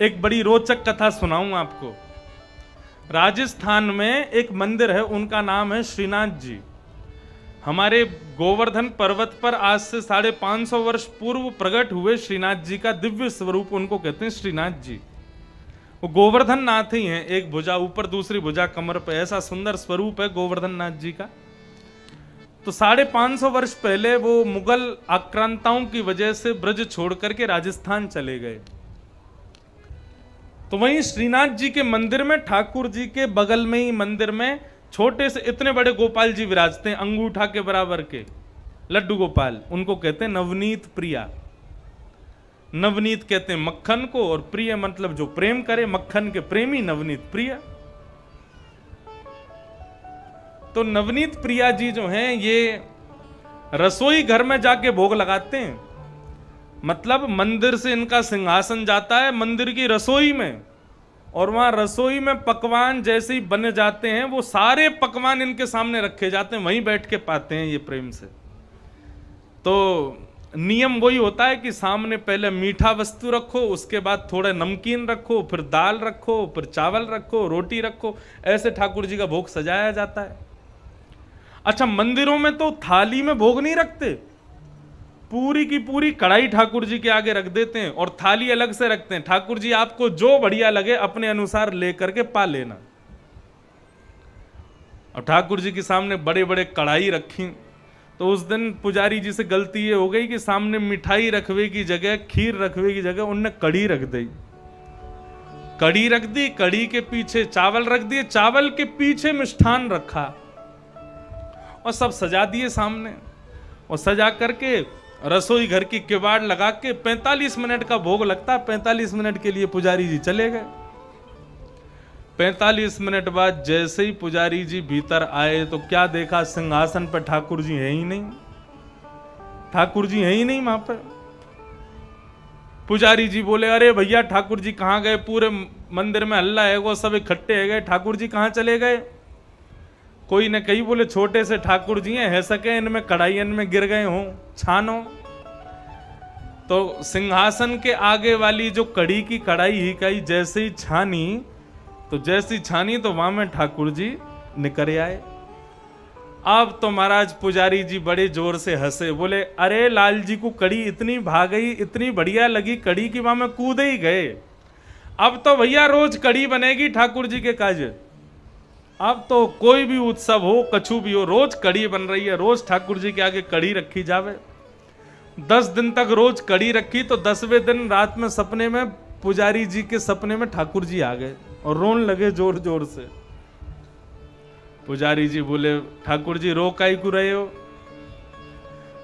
एक बड़ी रोचक कथा सुनाऊं आपको। राजस्थान में एक मंदिर है, उनका नाम है श्रीनाथ जी। हमारे गोवर्धन पर्वत पर आज से 550 वर्ष पूर्व प्रकट हुए श्रीनाथ जी का दिव्य स्वरूप उनको कहते हैं श्रीनाथ जी। वो गोवर्धन नाथ ही हैं, एक भुजा ऊपर दूसरी भुजा कमर पे, ऐसा सुंदर स्वरूप है गोवर्धन नाथ जी का। तो 550 वर्ष पहले वो मुगल आक्रांताओं की वजह से ब्रज छोड़ करके राजस्थान चले गए। तो वहीं श्रीनाथ जी के मंदिर में, ठाकुर जी के बगल में ही मंदिर में छोटे से इतने बड़े गोपाल जी विराजते हैं, अंगूठा के बराबर के लड्डू गोपाल। उनको कहते हैं नवनीत प्रिया। नवनीत कहते हैं मक्खन को, और प्रिय मतलब जो प्रेम करे, मक्खन के प्रेमी नवनीत प्रिया। तो नवनीत प्रिया जी जो हैं ये रसोई घर में जाके भोग लगाते हैं। मतलब मंदिर से इनका सिंहासन जाता है मंदिर की रसोई में, और वहां रसोई में पकवान जैसे ही बने जाते हैं वो सारे पकवान इनके सामने रखे जाते हैं, वहीं बैठ के पाते हैं ये प्रेम से। तो नियम वही होता है कि सामने पहले मीठा वस्तु रखो, उसके बाद थोड़ा नमकीन रखो, फिर दाल रखो, फिर चावल रखो, रोटी रखो, ऐसे ठाकुर जी का भोग सजाया जाता है। अच्छा, मंदिरों में तो थाली में भोग नहीं रखते, पूरी की पूरी कढ़ाई ठाकुर जी के आगे रख देते हैं और थाली अलग से रखते हैं। ठाकुर जी आपको जो बढ़िया लगे अपने अनुसार लेकर के पा लेना। और ठाकुर जी के सामने बड़े बड़े कढ़ाई रखी। तो उस दिन पुजारी जी से गलती ये हो गई कि सामने मिठाई रखवे की जगह, खीर रखवे की जगह उनने कढ़ी रख दी। कढ़ी रख दी, कढ़ी के पीछे चावल रख दिए, चावल के पीछे मिष्ठान रखा और सब सजा दिए सामने। और सजा करके रसोई घर की किवाड़ लगा के 45 मिनट का भोग लगता, 45 मिनट के लिए पुजारी जी चले गए। 45 मिनट बाद जैसे ही पुजारी जी भीतर आए तो क्या देखा, सिंहासन पर ठाकुर जी है ही नहीं। ठाकुर जी है ही नहीं वहां पर। पुजारी जी बोले, अरे भैया ठाकुर जी कहां गए? पूरे मंदिर में हल्ला है, वो सब इकट्ठे है गए, ठाकुर जी कहां चले गए? कोई ने कही, बोले छोटे से ठाकुर जी हैं, है सके इनमें कढ़ाइयन में गिर गए हों, छानो। तो सिंहासन के आगे वाली जो कढ़ी की कढ़ाई ही कही जैसे ही छानी, तो जैसी छानी तो वहां में ठाकुर जी निकल आए। अब तो महाराज पुजारी जी बड़े जोर से हंसे, बोले अरे लाल जी को कढ़ी इतनी भा गई, इतनी बढ़िया लगी कढ़ी की वहां में कूद ही गए। अब तो भैया रोज कढ़ी बनेगी ठाकुर जी के काज। अब तो कोई भी उत्सव हो, कछु भी हो, रोज कढ़ी बन रही है, रोज ठाकुर जी के आगे कढ़ी रखी जावे। 10 दिन तक रोज कढ़ी रखी, तो 10वें दिन रात में सपने में पुजारी जी के सपने में ठाकुर जी आ गए और रोने लगे जोर जोर से। पुजारी जी बोले, ठाकुर जी रो काहे क्यों रहे हो?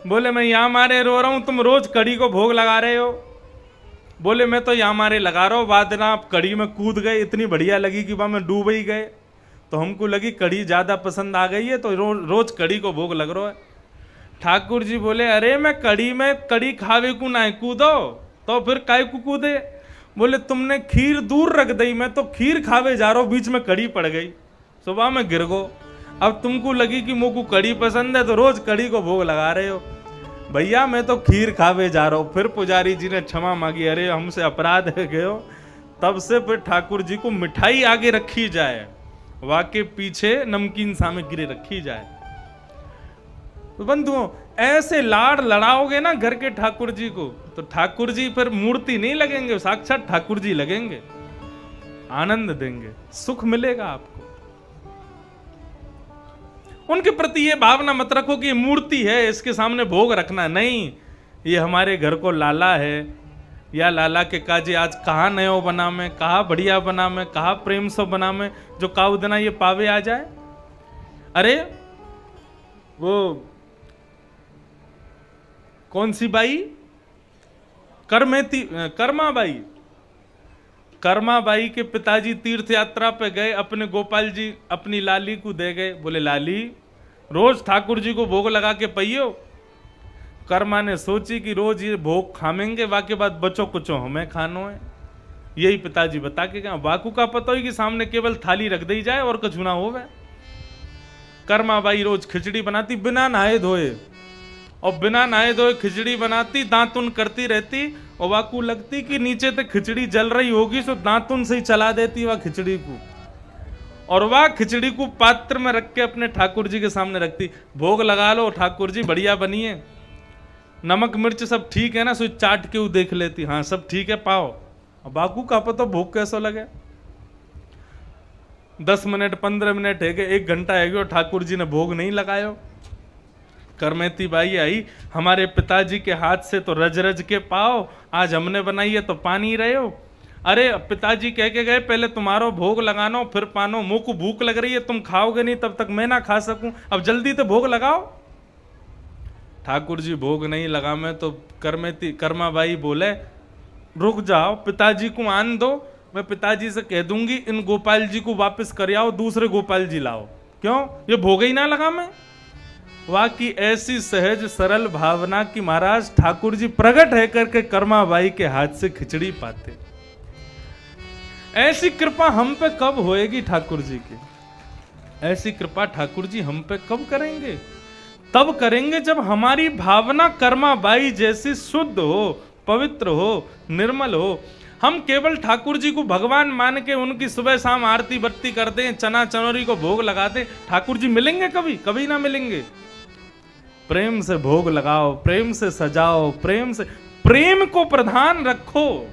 बोले मैं यहां मारे रो रहा हूं, तुम रोज कढ़ी को भोग लगा रहे हो। बोले मैं तो यहां मारे लगा रहा हूं, बाद में आप कढ़ी में कूद गए, इतनी बढ़िया लगी कि वहां में डूब ही गए, तो हमको लगी कढ़ी ज्यादा पसंद आ गई है, तो रोज कढ़ी को भोग लग रहा है। ठाकुर जी बोले, अरे मैं कढ़ी में कढ़ी खावे को ना कूदो, तो फिर काय को कूदे? बोले तुमने खीर दूर रख दी, मैं तो खीर खावे जा रहा हूं, बीच में कढ़ी पड़ गई, सुबह में गिर गो। अब तुमको लगी कि मुझको कढ़ी पसंद है, तो रोज कढ़ी को भोग लगा रहे हो। भैया मैं तो खीर खावे जा रहा हूं। फिर पुजारी जी ने क्षमा मांगी, अरे हमसे अपराध है गयो। तब से फिर ठाकुर जी को मिठाई आगे रखी जाए, वाके पीछे नमकीन सामग्री रखी जाए। तो बंधुओं, ऐसे लाड़ लड़ाओगे ना घर के ठाकुर जी को, तो ठाकुर जी फिर मूर्ति नहीं लगेंगे, साक्षात ठाकुर जी लगेंगे, आनंद देंगे, सुख मिलेगा आपको। उनके प्रति ये भावना मत रखो कि ये मूर्ति है, इसके सामने भोग रखना नहीं। ये हमारे घर को लाला है, या लाला के काजे आज कहाँ नयो बना में, कहाँ बढ़िया बना में, कहाँ प्रेम से बना में, जो काऊ देना ये पावे आ जाए। अरे वो कौन सी बाई, कर्मा बाई के पिताजी तीर्थ यात्रा पे गए, अपने गोपाल जी अपनी लाली को दे गए। बोले लाली रोज ठाकुर जी को भोग लगा के पइयो। कर्मा ने सोची कि रोज ये भोग खामेंगे, वाके बाद बचो कुचो हमें खानो है। यही पिताजी बता के गए। वाकू का पता ही कि सामने केवल थाली रख दी जाए और कुछ ना हो। कर्मा बाई रोज खिचड़ी बनाती बिना नहाए धोए, और बिना नहाए धोए खिचड़ी बनाती, दांतुन करती रहती, और वाकू लगती कि नीचे तक खिचड़ी जल रही होगी, सो दांतुन से ही चला देती वह खिचड़ी को, और वह खिचड़ी को पात्र में रख के अपने ठाकुर जी के सामने रखती। भोग लगा लो ठाकुर जी, बढ़िया बनी है, नमक मिर्च सब ठीक है ना, सो चाट के वो देख लेती, हाँ सब ठीक है पाओ। अब बाकू का पता भोग कैसा लगे। 10 मिनट 15 मिनट है गए, 1 घंटा है गया, ठाकुर जी ने भोग नहीं लगायो। करमेती बाई आई, हमारे पिताजी के हाथ से तो रज रज के पाओ, आज हमने बनाई है तो पानी रहे हो। अरे पिताजी कह के गए पहले तुम्हारो भोग लगानो फिर पानो, मुंह को भूख लग रही है, तुम खाओगे नहीं तब तक मैं ना खा सकूं, अब जल्दी तो भोग लगाओ। ठाकुर जी भोग नहीं लगा में तो कर्माबाई बोले रुक जाओ, पिताजी को आन दो, मैं पिताजी से कह दूंगी इन गोपाल जी को वापस कर आओ, दूसरे गोपाल जी लाओ। क्यों, ये भोग ही ना लगा मैं। वाह की ऐसी सहज सरल भावना की महाराज ठाकुर जी प्रकट है करके कर्माबाई के हाथ से खिचड़ी पाते। ऐसी कृपा हम पे कब होएगी ठाकुर जी की? ऐसी कृपा ठाकुर जी हम पे कब करेंगे? तब करेंगे जब हमारी भावना कर्माबाई जैसी शुद्ध हो, पवित्र हो, निर्मल हो। हम केवल ठाकुर जी को भगवान मान के उनकी सुबह शाम आरती बत्ती करते हैं, चना चनौरी को भोग लगाते, ठाकुर जी मिलेंगे कभी? कभी ना मिलेंगे। प्रेम से भोग लगाओ, प्रेम से सजाओ, प्रेम से, प्रेम को प्रधान रखो।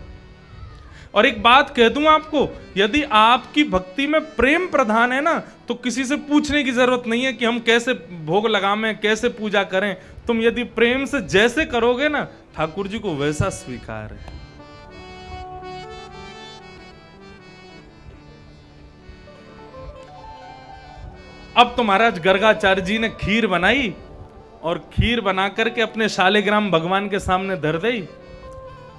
और एक बात कह दूं आपको, यदि आपकी भक्ति में प्रेम प्रधान है ना, तो किसी से पूछने की जरूरत नहीं है कि हम कैसे भोग लगाएं, कैसे पूजा करें। तुम यदि प्रेम से जैसे करोगे ना, ठाकुर जी को वैसा स्वीकार है। अब तो महाराज गर्गाचार्य जी ने खीर बनाई, और खीर बना करके अपने शालिग्राम भगवान के सामने धर दी।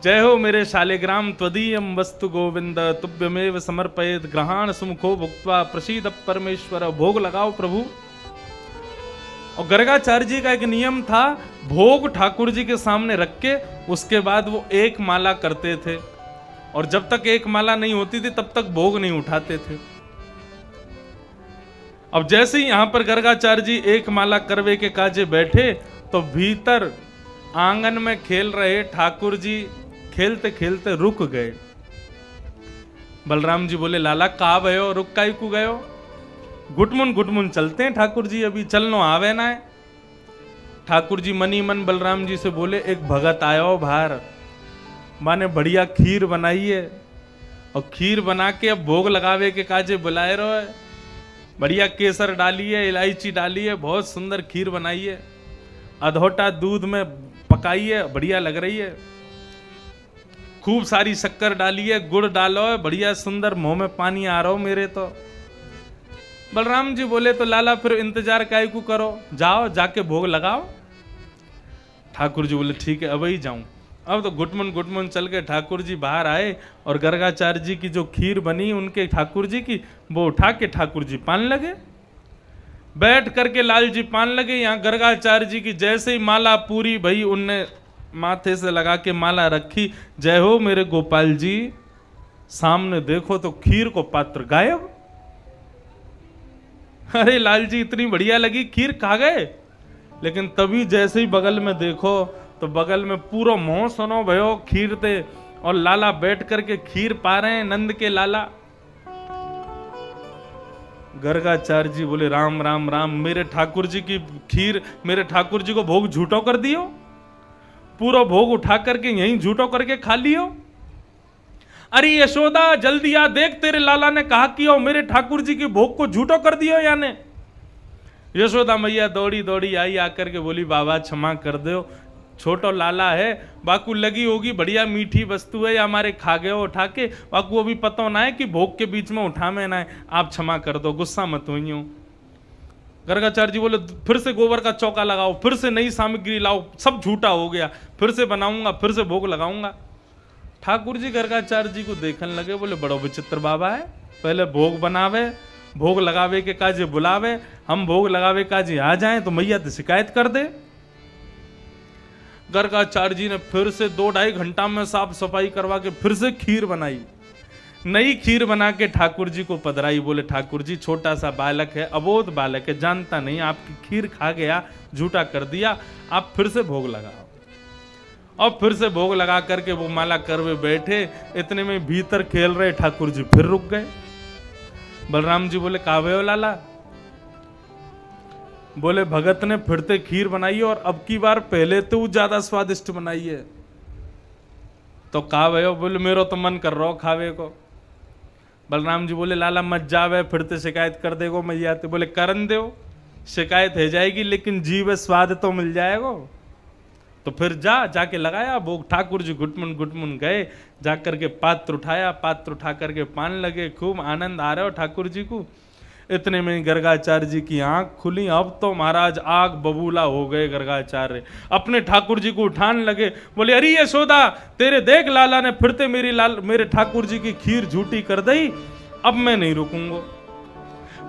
जय हो मेरे शालिग्राम, त्वदीयम वस्तु गोविंद, तुभ्यमेव समर्पयेत, ग्रहण सुमुखो भुक्त्वा प्रसीद परमेश्वर। भोग लगाओ प्रभु। और गर्गाचार्य जी का एक नियम था, भोग ठाकुर जी के सामने रख के उसके बाद वो 1 माला करते थे, और जब तक 1 माला नहीं होती थी तब तक भोग नहीं उठाते थे। अब जैसे ही यहां पर गर्गाचार्य जी 1 माला करवे के काजे बैठे, तो भीतर आंगन में खेल रहे ठाकुर जी खेलते खेलते रुक गए। बलराम जी बोले लाला कहा भयो, रुक काई को गयो? गुटमुन चलते हैं ठाकुर जी, अभी चलनो आवे ना है। ठाकुर जी मनी मन बलराम जी से बोले एक भगत आयो बाहर, माने बढ़िया खीर बनाई है, और खीर बना के अब भोग लगावे के काजे बुलाए रहो है। बढ़िया केसर डाली है, इलायची डाली है, बहुत सुंदर खीर बनाई है, अधोटा दूध में पकाई है, बढ़िया लग रही है। खूब सारी शक्कर डाली है, गुड़ डालो है, बढ़िया सुंदर, मुंह में पानी आ रहा हो मेरे तो। बलराम जी बोले तो लाला फिर इंतजार काहे को करो, जाओ जाके भोग लगाओ। ठाकुर जी बोले ठीक है अब ही जाऊं। अब तो गुटमुन चल के ठाकुर जी बाहर आए, और गर्गाचार्य जी की जो खीर बनी उनके ठाकुर जी की, वो उठा के ठाकुर जी पान लगे। बैठ करके लाल जी पान लगे। यहाँ गर्गाचार्य जी की जैसे ही माला पूरी भई, उनने माथे से लगा के माला रखी। जय हो मेरे गोपाल जी, सामने देखो तो खीर को पात्र गायब। अरे लाल जी इतनी बढ़िया लगी खीर, खा गए। लेकिन तभी जैसे ही बगल में देखो तो बगल में पूरा मोह सुनो भयो खीर थे, और लाला बैठ करके खीर पा रहे हैं, नंद के लाला। गर्गाचार्य जी बोले राम राम राम, मेरे ठाकुर जी की खीर, मेरे ठाकुर जी को भोग झूठो कर दियो, पूरा भोग उठा करके यहीं झूठो करके खा लियो। अरे यशोदा जल्दी आ देख, तेरे लाला ने कहा कि मेरे ठाकुर जी के भोग को झूठो कर दियो याने। यशोदा मैया दौड़ी दौड़ी आई, आकर के बोली बाबा क्षमा कर दो, छोटो लाला है, बाकू लगी होगी बढ़िया मीठी वस्तु है, या हमारे खा गए हो उठा के, बाकू अभी पता ना है कि भोग के बीच में उठा में ना है, आप क्षमा कर दो, गुस्सा मत हुई हो। गर्गाचार्य जी बोले फिर से गोबर का चौका लगाओ, फिर से नई सामग्री लाओ, सब झूठा हो गया, फिर से बनाऊंगा, फिर से भोग लगाऊंगा। ठाकुर जी गर्गाचार्य जी को देखने लगे, बोले बड़ो विचित्र बाबा है, पहले भोग बनावे, भोग लगावे के काजे बुलावे, हम भोग लगावे काजे आ जाएं तो मैया तो शिकायत कर दे। गर्गाचार्य जी ने फिर से 2-2.5 घंटा में साफ सफाई करवा के फिर से खीर बनाई। नई खीर बना के ठाकुर जी को पधराई। बोले ठाकुर जी छोटा सा बालक है, अबोध बालक है, जानता नहीं, आपकी खीर खा गया, झूठा कर दिया, आप फिर से भोग लगाओ। और फिर से भोग लगा करके वो माला करवे बैठे, इतने में भीतर खेल रहे ठाकुर जी फिर रुक गए। बलराम जी बोले कावे हो लाला? बोले भगत ने फिर से खीर बनाई और अब की बार पहले तो ज्यादा स्वादिष्ट बनाई है। तो कावे हो? बोले मेरो तो मन कर रहा हो खावे को। बलराम जी बोले लाला मत जावे, फिर से शिकायत कर देगो मैया। तो बोले करन दो, शिकायत हो जाएगी लेकिन जीव स्वाद तो मिल जाएगा। तो फिर जाके लगाया भोग। ठाकुर जी घुटमुन गए, जाकर के पात्र उठाया, पात्र उठा करके पान लगे, खूब आनंद आ रहा हो ठाकुर जी को। इतने में गर्गाचार्य जी की आंख खुली। अब तो महाराज आग बबूला हो गए। गर्गाचार्य अपने ठाकुर जी को उठाने लगे। बोले अरे यशोदा, तेरे देख लाला ने फिर से मेरे ठाकुर जी की खीर झूठी कर दी। अब मैं नहीं रुकूंगा,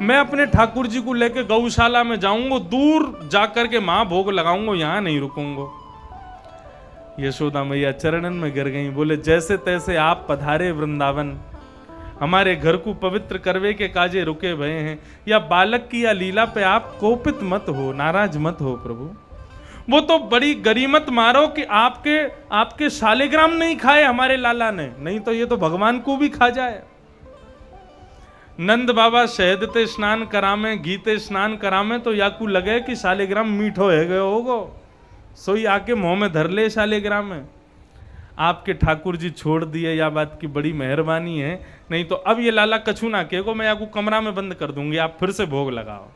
मैं अपने ठाकुर जी को लेके गौशाला में जाऊंगा, दूर जाकर के मां भोग लगाऊंगा, यहां नहीं रुकूंगा। यशोदा मैया चरणन में गिर गई। बोले जैसे तैसे आप पधारे वृंदावन, हमारे घर को पवित्र करवे के काजे रुके भय हैं। या बालक की या लीला पे आप कोपित मत हो, नाराज मत हो प्रभु। वो तो बड़ी गरीमत मारो कि आपके शालिग्राम नहीं खाए हमारे लाला ने, नहीं तो ये तो भगवान को भी खा जाए। नंद बाबा शहद ते स्नान करामे, गीते स्नान करामे, तो याकू लगे कि शालिग्राम मीठो है गयो होगो, सोई आके मुंह में धर ले शालिग्राम में। आपके ठाकुर जी छोड़ दिए, या बात की बड़ी मेहरबानी है, नहीं तो अब ये लाला कछु ना कहेगो, मैं आपको कमरा में बंद कर दूंगी, आप फिर से भोग लगाओ।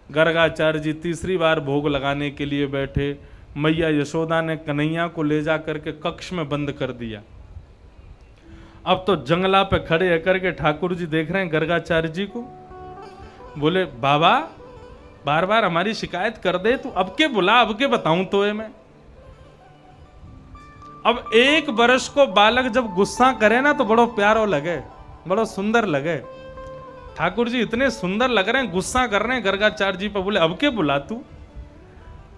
गर्गाचार्य जी तीसरी बार भोग लगाने के लिए बैठे। मैया यशोदा ने कन्हैया को ले जा करके कक्ष में बंद कर दिया। अब तो जंगला पे खड़े होकर के ठाकुर जी देख रहे हैं गर्गाचार्य जी को। बोले बाबा बार बार हमारी शिकायत कर दे, तू अब के बुला, अब के बताऊं तो मैं। अब 1 वर्ष को बालक जब गुस्सा करे ना तो बड़ो प्यारो लगे, बड़ो सुंदर लगे। ठाकुर जी इतने सुंदर लग रहे हैं, गुस्सा कर रहे हैं गर्गाचार्य जी पर। बोले अब के बुला तू।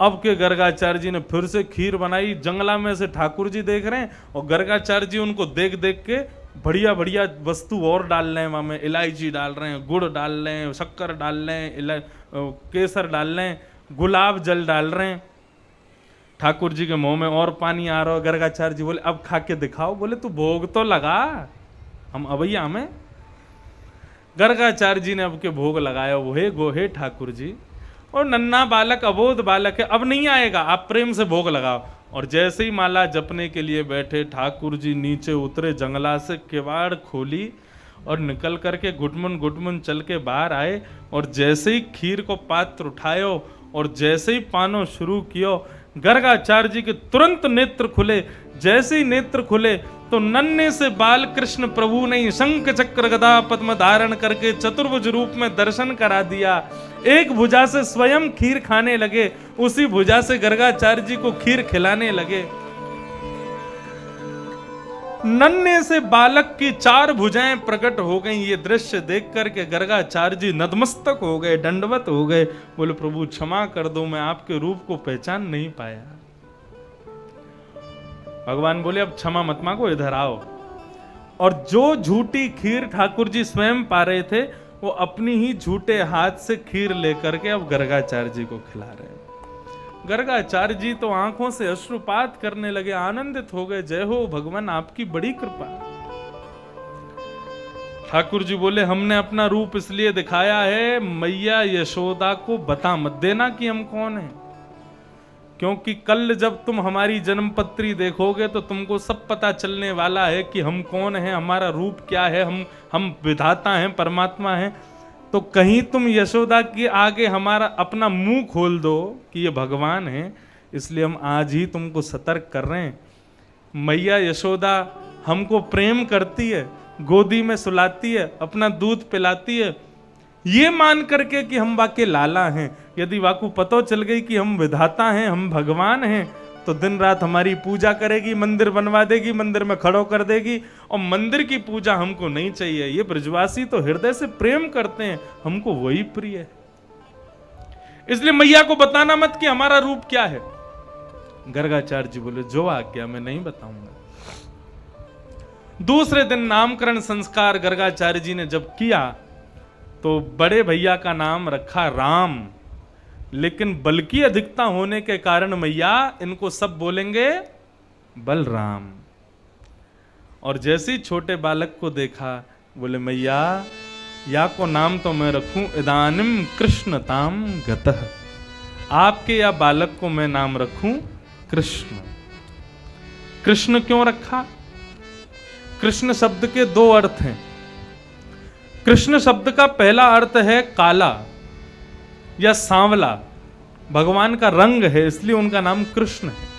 अब के गर्गाचार्य जी ने फिर से खीर बनाई। जंगला में से ठाकुर जी देख रहे हैं और गर्गाचार्य जी उनको देख देख के बढ़िया बढ़िया वस्तु और डाल रहे हैं। वहां में इलायची डाल रहे हैं, गुड़ डाल रहे हैं, शक्कर डाल रहे हैं, केसर डाल रहे हैं, गुलाब जल डाल रहे हैं। ठाकुर जी के मुंह में और पानी आ रहा है। गर्गाचार्य जी बोले अब खा के दिखाओ। बोले तू भोग तो लगा, हम अवैया में। गर्गाचार्य जी ने अब के भोग लगाया। वो गोहे ठाकुर जी, और नन्ना बालक अबोध बालक है, अब नहीं आएगा, आप प्रेम से भोग लगाओ। और जैसे ही माला जपने के लिए बैठे, ठाकुर जी नीचे उतरे, जंगला से किवाड़ खोली और निकल करके घुटमुन चल के बाहर आए। और जैसे ही खीर को पात्र उठायो और जैसे ही पानो शुरू कियो, गर्गाचार्य जी के तुरंत नेत्र खुले। जैसे ही नेत्र खुले तो नन्हे से बाल कृष्ण प्रभु ने शंख चक्र गदा पद्म धारण करके चतुर्भुज रूप में दर्शन करा दिया। एक भुजा से स्वयं खीर खाने लगे, उसी भुजा से गर्गाचार्य जी को खीर खिलाने लगे। नन्हे से बालक की 4 भुजाएं प्रकट हो गईं। ये दृश्य देख करके गर्गाचार्य जी नतमस्तक हो गए, दंडवत हो गए। बोले प्रभु क्षमा कर दो, मैं आपके रूप को पहचान नहीं पाया। भगवान बोले अब क्षमा मत मांगो, इधर आओ। और जो झूठी खीर ठाकुर जी स्वयं पा रहे थे, वो अपनी ही झूठे हाथ से खीर लेकर के अब गर्गाचार्य जी को खिला रहे हैं। गर्गाचार्य जी तो आंखों से अश्रुपात करने लगे, आनंदित हो गए। जय हो भगवान, आपकी बड़ी कृपा। ठाकुर जी बोले हमने अपना रूप इसलिए दिखाया है, मैया यशोदा को बता मत देना कि हम कौन हैं, क्योंकि कल जब तुम हमारी जन्मपत्री देखोगे तो तुमको सब पता चलने वाला है कि हम कौन हैं, हमारा रूप क्या है, हम विधाता हैं, परमात्मा हैं। तो कहीं तुम यशोदा के आगे हमारा अपना मुंह खोल दो कि ये भगवान है, इसलिए हम आज ही तुमको सतर्क कर रहे हैं। मैया यशोदा हमको प्रेम करती है, गोदी में सुलाती है, अपना दूध पिलाती है, ये मान करके कि हम वाके लाला हैं। यदि वाकू पतो चल गई कि हम विधाता हैं, हम भगवान हैं, तो दिन रात हमारी पूजा करेगी, मंदिर बनवा देगी, मंदिर में खड़ो कर देगी। और मंदिर की पूजा हमको नहीं चाहिए। ये ब्रजवासी तो हृदय से प्रेम करते हैं, हमको वही प्रिय है। इसलिए मैया को बताना मत कि हमारा रूप क्या है। गर्गाचार्य जी बोले जो आज्ञा मैं नहीं बताऊंगा। दूसरे दिन नामकरण संस्कार गर्गाचार्य जी ने जब किया तो बड़े भैया का नाम रखा राम, लेकिन बल की अधिकता होने के कारण मैया इनको सब बोलेंगे बलराम। और जैसे ही छोटे बालक को देखा बोले मैया या को नाम तो मैं रखूं इदानिम कृष्णताम गतः, आपके या बालक को मैं नाम रखूं कृष्ण। कृष्ण क्यों रखा? कृष्ण शब्द के दो अर्थ हैं। कृष्ण शब्द का पहला अर्थ है काला या सांवला, भगवान का रंग है इसलिए उनका नाम कृष्ण है।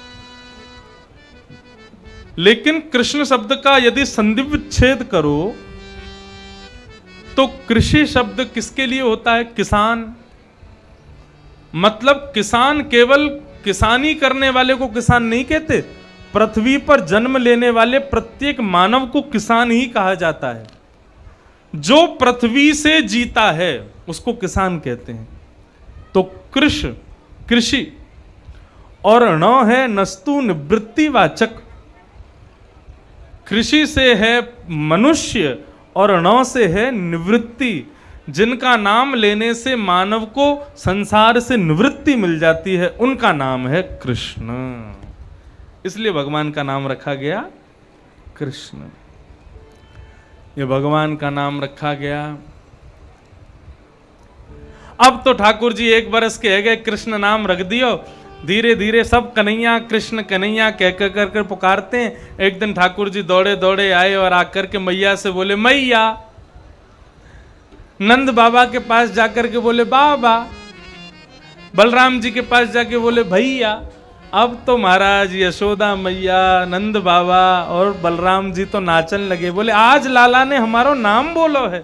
लेकिन कृष्ण शब्द का यदि संधि विच्छेद करो तो कृषि शब्द किसके लिए होता है? किसान। मतलब किसान केवल किसानी करने वाले को किसान नहीं कहते, पृथ्वी पर जन्म लेने वाले प्रत्येक मानव को किसान ही कहा जाता है। जो पृथ्वी से जीता है उसको किसान कहते हैं। तो कृषि और न है नस्तु निवृत्तिवाचक। कृषि से है मनुष्य और न से है निवृत्ति, जिनका नाम लेने से मानव को संसार से निवृत्ति मिल जाती है, उनका नाम है कृष्ण। इसलिए भगवान का नाम रखा गया कृष्ण। ये भगवान का नाम रखा गया। अब तो ठाकुर जी 1 बरस के है गए, कृष्ण नाम रख दियो। धीरे धीरे सब कन्हैया कृष्ण कन्हैया कह कर पुकारते हैं। एक दिन ठाकुर जी दौड़े दौड़े आए और आकर के मैया से बोले मैया। नंद बाबा के पास जाकर के बोले बाबा। बलराम जी के पास जाके बोले भैया। अब तो महाराज यशोदा मैया, नंद बाबा और बलराम जी तो नाचन लगे। बोले आज लाला ने हमारो नाम बोलो है।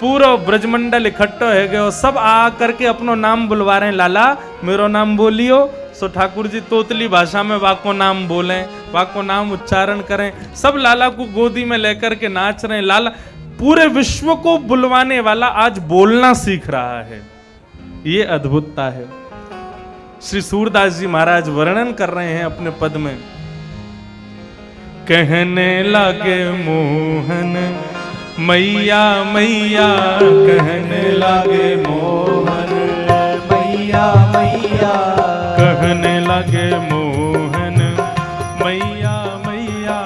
पूरा ब्रजमंडल इकट्ठो है गयो, सब आ करके अपनो नाम बुलवा रहे हैं। लाला मेरो नाम बोलियो। सो ठाकुर जी तोतली भाषा में वाको नाम बोलें, वाको नाम उच्चारण करें। सब लाला को गोदी में लेकर के नाच रहे हैं। लाला पूरे विश्व को बुलवाने वाला आज बोलना सीख रहा है। ये अद्भुतता है। श्री सूरदास जी महाराज वर्णन कर रहे हैं अपने पद में। कहने लगे मोहन मैया मैया, कहने लगे मोहन मैया मैया, कहने लगे मोहन मैया मैया,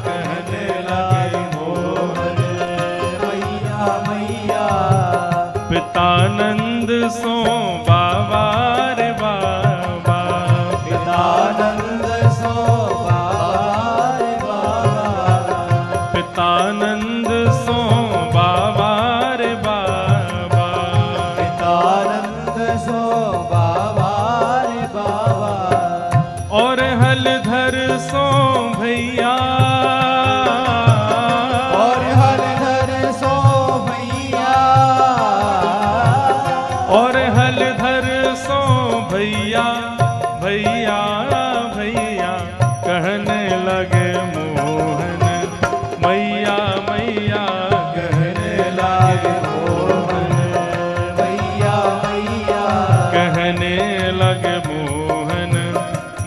कहने लगे मोहन मैया मैया। पितानंद सो बाबा रे बाबा, पितानंद सो बाबा रे बाबा, पितानंद सो बाबा रे बाबा, पितानंद सो बाबा रे बाबा। और हलधर सो भैया, और हलधर सो भैया, और हलधर सो भैया भैया भैया, कहने लगे मोहन मैया मैया, कहने लगे मोहन मैया मैया, कहने लगे मोहन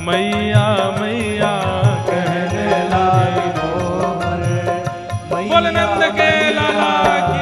मैया मैया, कहने लगे मोहन मैया। बोल नंद के लाला की।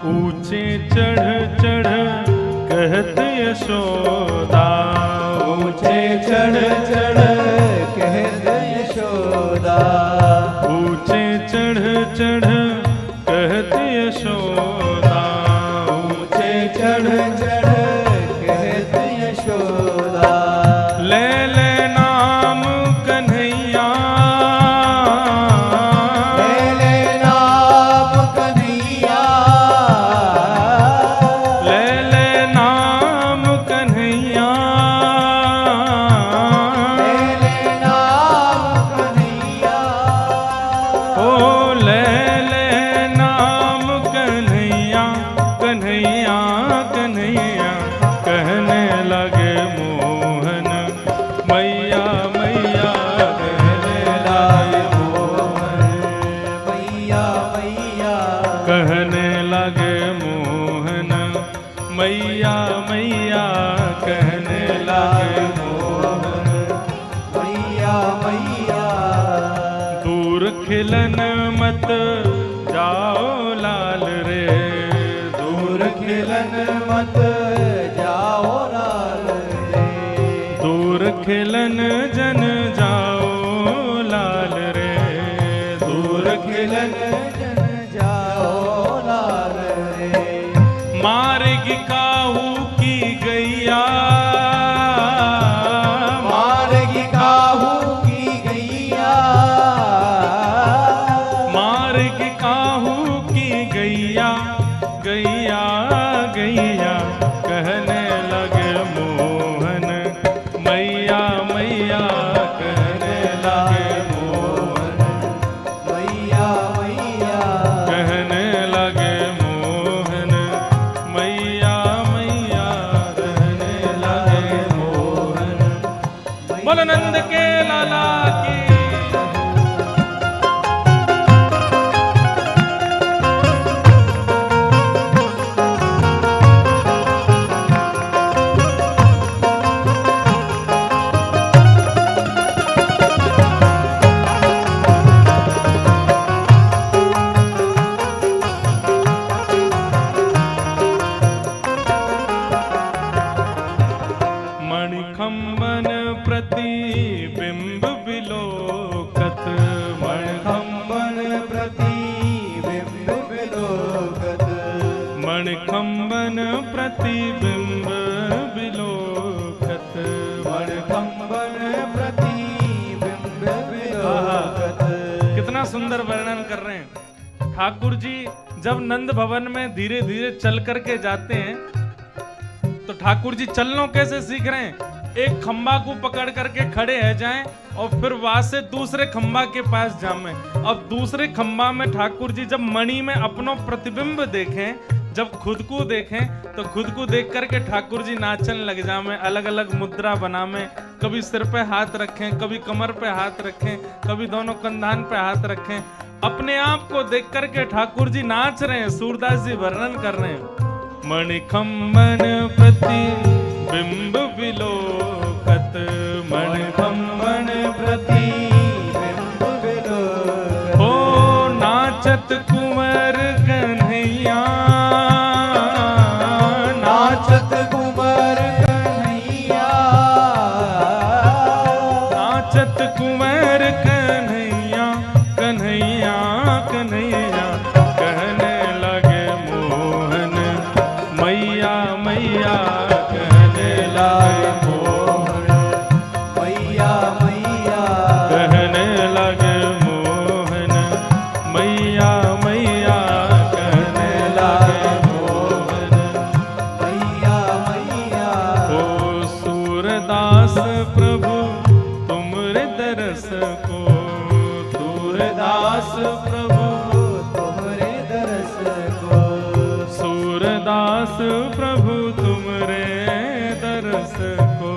ऊंचे चढ़ चढ़ कहत यशोदा, ऊंचे चढ़ चढ़ कहत यशोदा, ऊंचे चढ़ चढ़ कहत यशोदा, ऊंचे चढ़ चढ़ कहत यशोदा। ले ले नाम कन्हैया, ले ले नाम कन्हैया, मोहन, मैया मैया कहने लगे मोहन, मैया मैया। दूर खिलन मत जाओ लाल रे, दूर खिलन मत जाओ लाल रे, दूर खिलन जन जाओ लाल रे, दूर खिलन जन जाओ लाल रे। मारेगी काहू की गैया, मारेगी काहू की गैया, मारेगी काहू की गैया, गैया गैया कहने लगे मोहन, मैया मैया कहने लगे मोहन, मैया मैया। कहने लगे मोहन, मैया मैया कहने लगे मोहन। बोल नंद के लाला की। मणिखंबन प्रतिबिंब विलोकत, मणिखंबन प्रतिबिंब विलोकत, मणिखंबन प्रतिबिंब विलोकत, मणिखंबन प्रतिबिंब विलोकत। कितना सुंदर वर्णन कर रहे हैं ठाकुर जी। जब नंद भवन में धीरे धीरे चल करके जाते हैं तो ठाकुर जी चलना कैसे सीख रहे हैं? एक खंबा को पकड़ करके खड़े है जाएं और फिर वहां से दूसरे खंबा के पास जामें। अब दूसरे खंबा में ठाकुर जी जब मणि में अपनो प्रतिबिंब देखें, जब खुद को देखें तो खुद को देख करके ठाकुर जी नाचन लग जामें, अलग अलग मुद्रा बनामें। कभी सिर पे हाथ रखें, कभी कमर पे हाथ रखें, कभी दोनों कंधान पे हाथ रखें। अपने आप को देख करके ठाकुर जी नाच रहे हैं। सूरदास जी वर्णन कर रहे हैं, मणिखंबन प्रतिबिंब विलोकत, मणिखंबन प्रतिबिंब विलोकत। हो नाचत कुंवर कन्हैया, नाचत कुंवर कन्हैया, नाचत कुंवर कन्हैया, कन्हैया कन्हैया कहने लगे मोहन, मैया मैया कहने लगे मोहन, मैया मैया। कहने लगे मोहन, मैया मैया कहने लगे मोहन। मैया मैया। ओ सूरदास प्रभु तुमरे दरस को, सूरदास प्रभु तुम्हारे दरस को, सूरदास प्रभु तुमरे दरस को,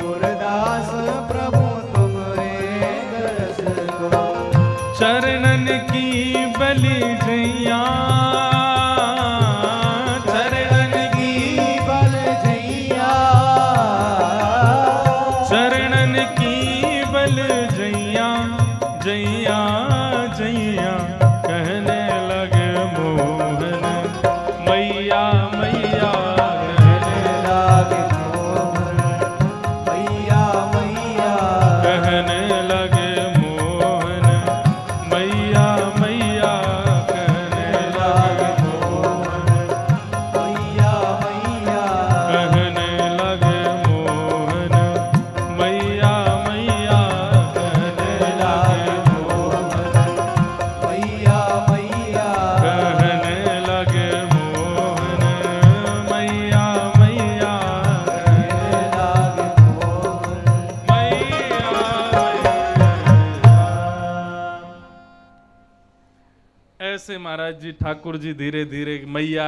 सूरदास प्रभु तुम्हारे दरस को। चरणन की बलि जैया, चरणन की बल जैया, चरणन की बल जैया, जैया जैया कहने लगे मोहन, मैया मैया कहने लागे मोहन, मैया मैया। कहने लगे मोहन, मैया मैया कहने लगे मोहन, मैया मैया। कहने लगे मोहन, मैया मैया कहने लगे मोहन, मैया मैया। कहने लगे मोहन, मैया मैया कहने लागे मोहन, मैया मैया। ऐसे महाराज जी ठाकुर जी धीरे धीरे मैया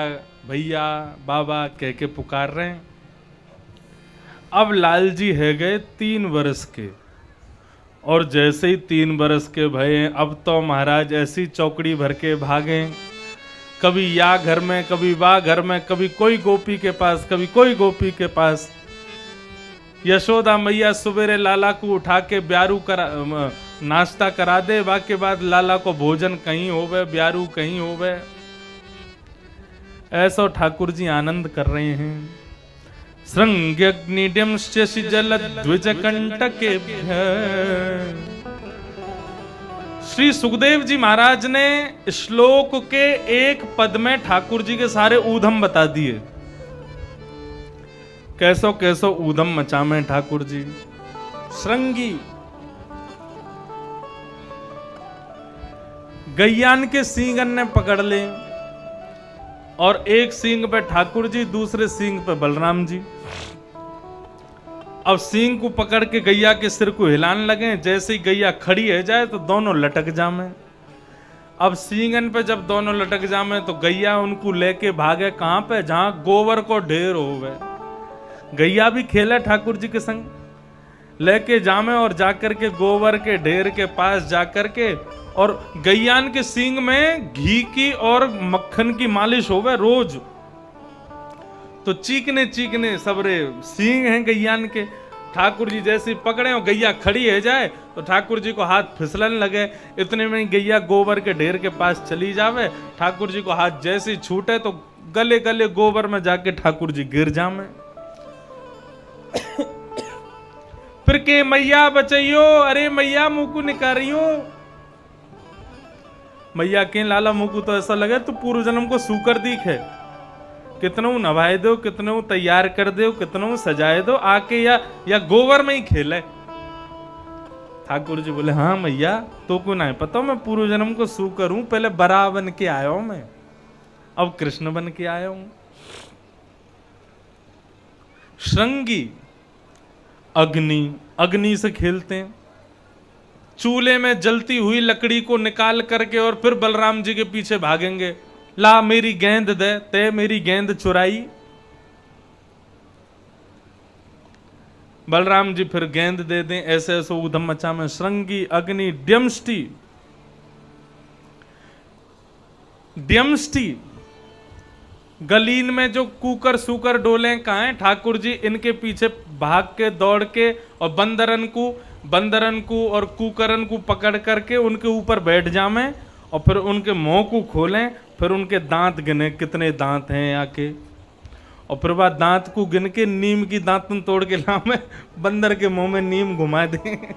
भैया बाबा कह के पुकार रहे हैं। अब लाल जी है गए 3 वर्ष के, और जैसे ही 3 वर्ष के भये अब तो महाराज ऐसी चौकड़ी भर के भागे कभी या घर में, कभी वाह घर में, कभी कोई गोपी के पास, कभी कोई गोपी के पास। यशोदा मैया सुबेरे लाला को उठा के ब्यारू करा, नाश्ता करा दे, वाके बाद लाला को भोजन कहीं होवे, ब्यारू कहीं होवे। ऐसा ठाकुर जी आनंद कर रहे हैं। श्रृंग्यग्निड्यंश्च जल द्विज कंटके। श्री सुखदेव जी महाराज ने श्लोक के एक पद में ठाकुर जी के सारे ऊधम बता दिए। कैसो कैसो ऊधम मचा में ठाकुर जी। श्रृंगी गैयान के सींगन ने पकड़ ले, और एक सींग पे ठाकुर जी, दूसरे सींग पे बलराम जी। अब सींग को पकड़ के गैया के सिर को हिलाने लगे। जैसे ही गैया खड़ी है जाए तो दोनों लटक जामे। अब सींगन पे जब दोनों लटक जामे तो गैया उनको लेके भागे कहां पे, जहां गोबर को ढेर होवे। गैया भी खेले ठाकुर जी के संग, लेके जामे और जाकर के गोबर के ढेर के पास जाकर के, और गैयान के सींग में घी की और मक्खन की मालिश होवे रोज। तो चीकने चीकने सबरे सींग हैं गैयान के। ठाकुर जी जैसे पकड़े और गैया खड़ी है जाए तो ठाकुर जी को हाथ फिसलन लगे। इतने में गैया गोबर के ढेर के पास चली जावे। ठाकुर जी को हाथ जैसे ही छूटे तो गले गले गोबर में जाके ठाकुर जी गिर जामे। फिर के मैया बचैयो, अरे मैया मुकु निकारियो। मैया के लाला मुकु तो ऐसा लगे तो पूर्व जन्म को सूकर दिखे। कितनों नवाए दो, कितनों तैयार कर दो, कितनों सजाए दो, आके या गोबर में ही खेले। ठाकुर जी बोले हाँ मैया तो को नहीं पता, मैं पूर्व जन्म को सूकर हूं, पहले बरा बन के आया हूं, मैं अब कृष्ण बन के आया हूं। श्रृंगी अग्नि से खेलते हैं। चूल्हे में जलती हुई लकड़ी को निकाल करके और फिर बलराम जी के पीछे भागेंगे। ला मेरी गेंद दे, ते मेरी गेंद चुराई। बलराम जी फिर गेंद दे दें। ऐसे ऐसे ऊधम मचा में श्रृंगी अग्नि ड्यमष्टि। ड्यमष्टि गलीन में जो कुकर सूकर डोले कहाँ हैं, ठाकुर जी इनके पीछे भाग के दौड़ के और बंदरन को और कुकरन को पकड़ करके उनके ऊपर बैठ जामे और फिर उनके मुंह को खोलें। फिर उनके दांत गिने कितने दांत हैं आके, और फिर बाद दांत को गिन के नीम की दांतन तोड़ के लामे, बंदर के मुंह में नीम घुमा दें,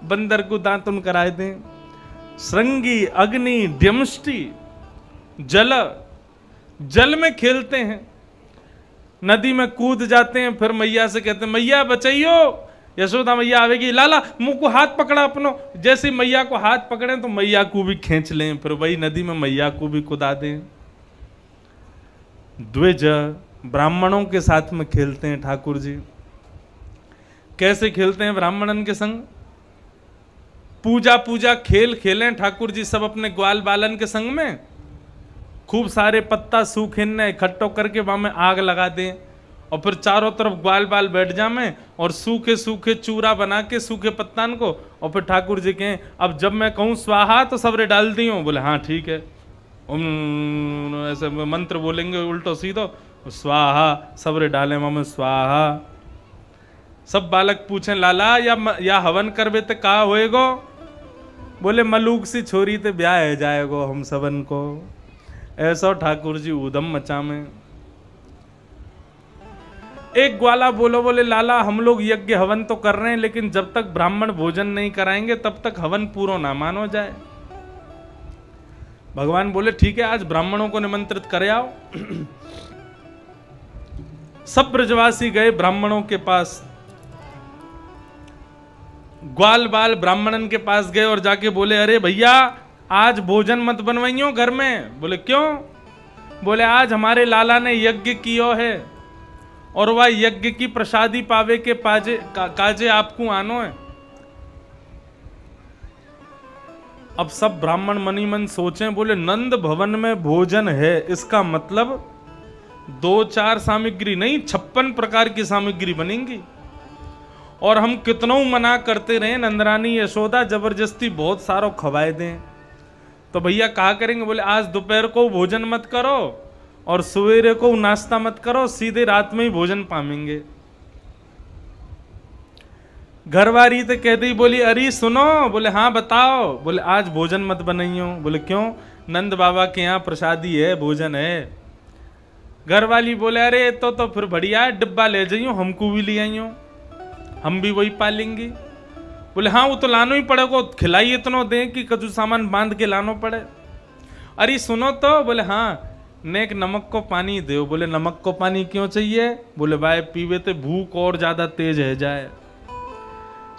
बंदर को दांतन कराए दें। श्रृंगी अग्नि ड्यमष्टि जल में खेलते हैं, नदी में कूद जाते हैं। फिर मैया से कहते हैं मैया बचाइयो। यशोदा मैया आवेगी, लाला मुंह को हाथ पकड़ा अपनो। जैसे मैया को हाथ पकड़े तो मैया को भी खींच लें, फिर वही नदी में मैया को भी कुदा दें। द्विज ब्राह्मणों के साथ में खेलते हैं ठाकुर जी। कैसे खेलते हैं ब्राह्मणन के संग? पूजा खेल खेलें ठाकुर जी सब अपने ग्वाल बालन के संग में। खूब सारे पत्ता सूखे ने इकट्ठो करके वहां में आग लगा दें और फिर चारों तरफ ग्वाल बाल बैठ जामे और सूखे सूखे चूरा बना के सूखे पत्तान को, और फिर ठाकुर जी कहें अब जब मैं कहूँ स्वाहा तो सबरे डाल दी हूँ। बोले हाँ ठीक है। ऐसे मंत्र बोलेंगे उल्टो सीधो, स्वाहा सबरे डाले मामे स्वाहा। सब बालक पूछें लाला या हवन करबे तो का होएगो? बोले मलूक सी छोरी ते ब्याह है जाएगो हम सबन को। ऐसा ठाकुर जी ऊधम मचा में। एक ग्वाला बोले लाला हम लोग यज्ञ हवन तो कर रहे हैं, लेकिन जब तक ब्राह्मण भोजन नहीं कराएंगे तब तक हवन पूरा ना मानो जाए। भगवान बोले ठीक है आज ब्राह्मणों को निमंत्रित करे आओ। सब ब्रजवासी गए ब्राह्मणों के पास। ग्वाल बाल ब्राह्मणन के पास गए और जाके बोले अरे भैया आज भोजन मत बनवाइयो घर में। बोले क्यों? बोले आज हमारे लाला ने यज्ञ कियो है और वह यज्ञ की प्रसादी पावे के काजे आपको आनो है। अब सब ब्राह्मण मनी मन सोचें, बोले नंद भवन में भोजन है, इसका मतलब 2-4 सामग्री नहीं 56 प्रकार की सामग्री बनेंगी। और हम कितनों मना करते रहे नंदरानी यशोदा जबरदस्ती बहुत सारो खवाए दें। तो भैया कहा करेंगे, बोले आज दोपहर को भोजन मत करो और सवेरे को नाश्ता मत करो, सीधे रात में ही भोजन पाएंगे। घरवारी तो कहती बोली अरे सुनो, बोले हाँ बताओ, बोले आज भोजन मत बनाइयो। बोले क्यों? नंद बाबा के यहाँ प्रसादी है, भोजन है। घरवाली बोले अरे तो फिर बढ़िया है, डिब्बा ले जाइयो, हमको भी ले आइयो, हम भी वही पालेंगे। बोले हाँ वो तो लानो ही पड़ेगा, खिलाई इतना दें कि कछु सामान बांध के लानो पड़े। अरे सुनो तो, बोले हाँ नेक नमक को पानी दो। बोले नमक को पानी क्यों चाहिए? बोले भाई पीवे तो भूख और ज्यादा तेज है जाए,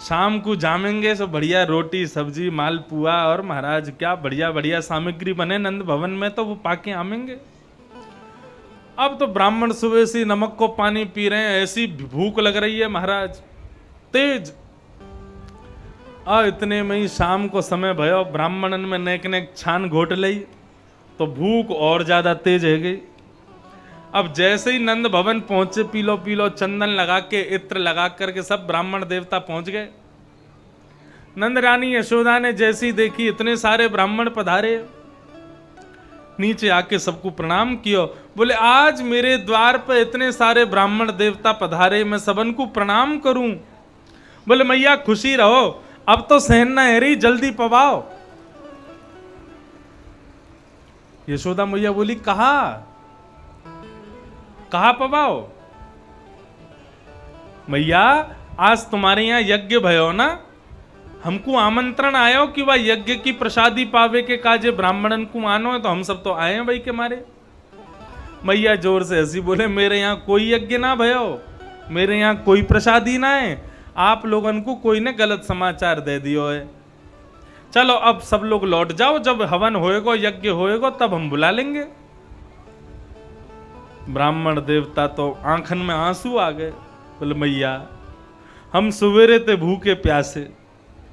शाम को जामेंगे सो बढ़िया रोटी सब्जी मालपुआ और महाराज क्या बढ़िया बढ़िया सामग्री बने नंद भवन में, तो वो पाके आमेंगे। अब तो ब्राह्मण सुबह से नमक को पानी पी रहे हैं, ऐसी भूख लग रही है महाराज तेज। इतने में ही शाम को समय भयो, ब्राह्मणन में नेक नेक छान घोट लई, तो भूख और ज्यादा तेज है गई। अब जैसे ही नंद भवन पहुंचे, पीलो पीलो चंदन लगा के इत्र लगा करके सब ब्राह्मण देवता पहुंच गए। नंद रानी यशोदा ने जैसी देखी इतने सारे ब्राह्मण पधारे, नीचे आके सबको प्रणाम कियो। बोले आज मेरे द्वार पर इतने सारे ब्राह्मण देवता पधारे, मैं सबन को प्रणाम करूं। बोले मैया खुशी रहो, अब तो सहन न है रही, जल्दी पवाओ। यशोदा मैया बोली कहा पवाओ? मैया आज तुम्हारे यहाँ यज्ञ भयो ना, हमको आमंत्रण आयो कि वह यज्ञ की प्रसादी पावे के काजे ब्राह्मणन को आनो है, तो हम सब तो आए हैं भाई के मारे। मैया जोर से हंसी, बोले मेरे यहाँ कोई यज्ञ ना भयो, मेरे यहाँ कोई प्रसादी ना है, आप लोगन को कोई ने गलत समाचार दे दियो है। चलो अब सब लोग लौट जाओ, जब हवन होएगा यज्ञ होएगा तब हम बुला लेंगे। ब्राह्मण देवता तो आंखन में आंसू आ गए। बोले मैया हम सवेरे ते भूखे प्यासे,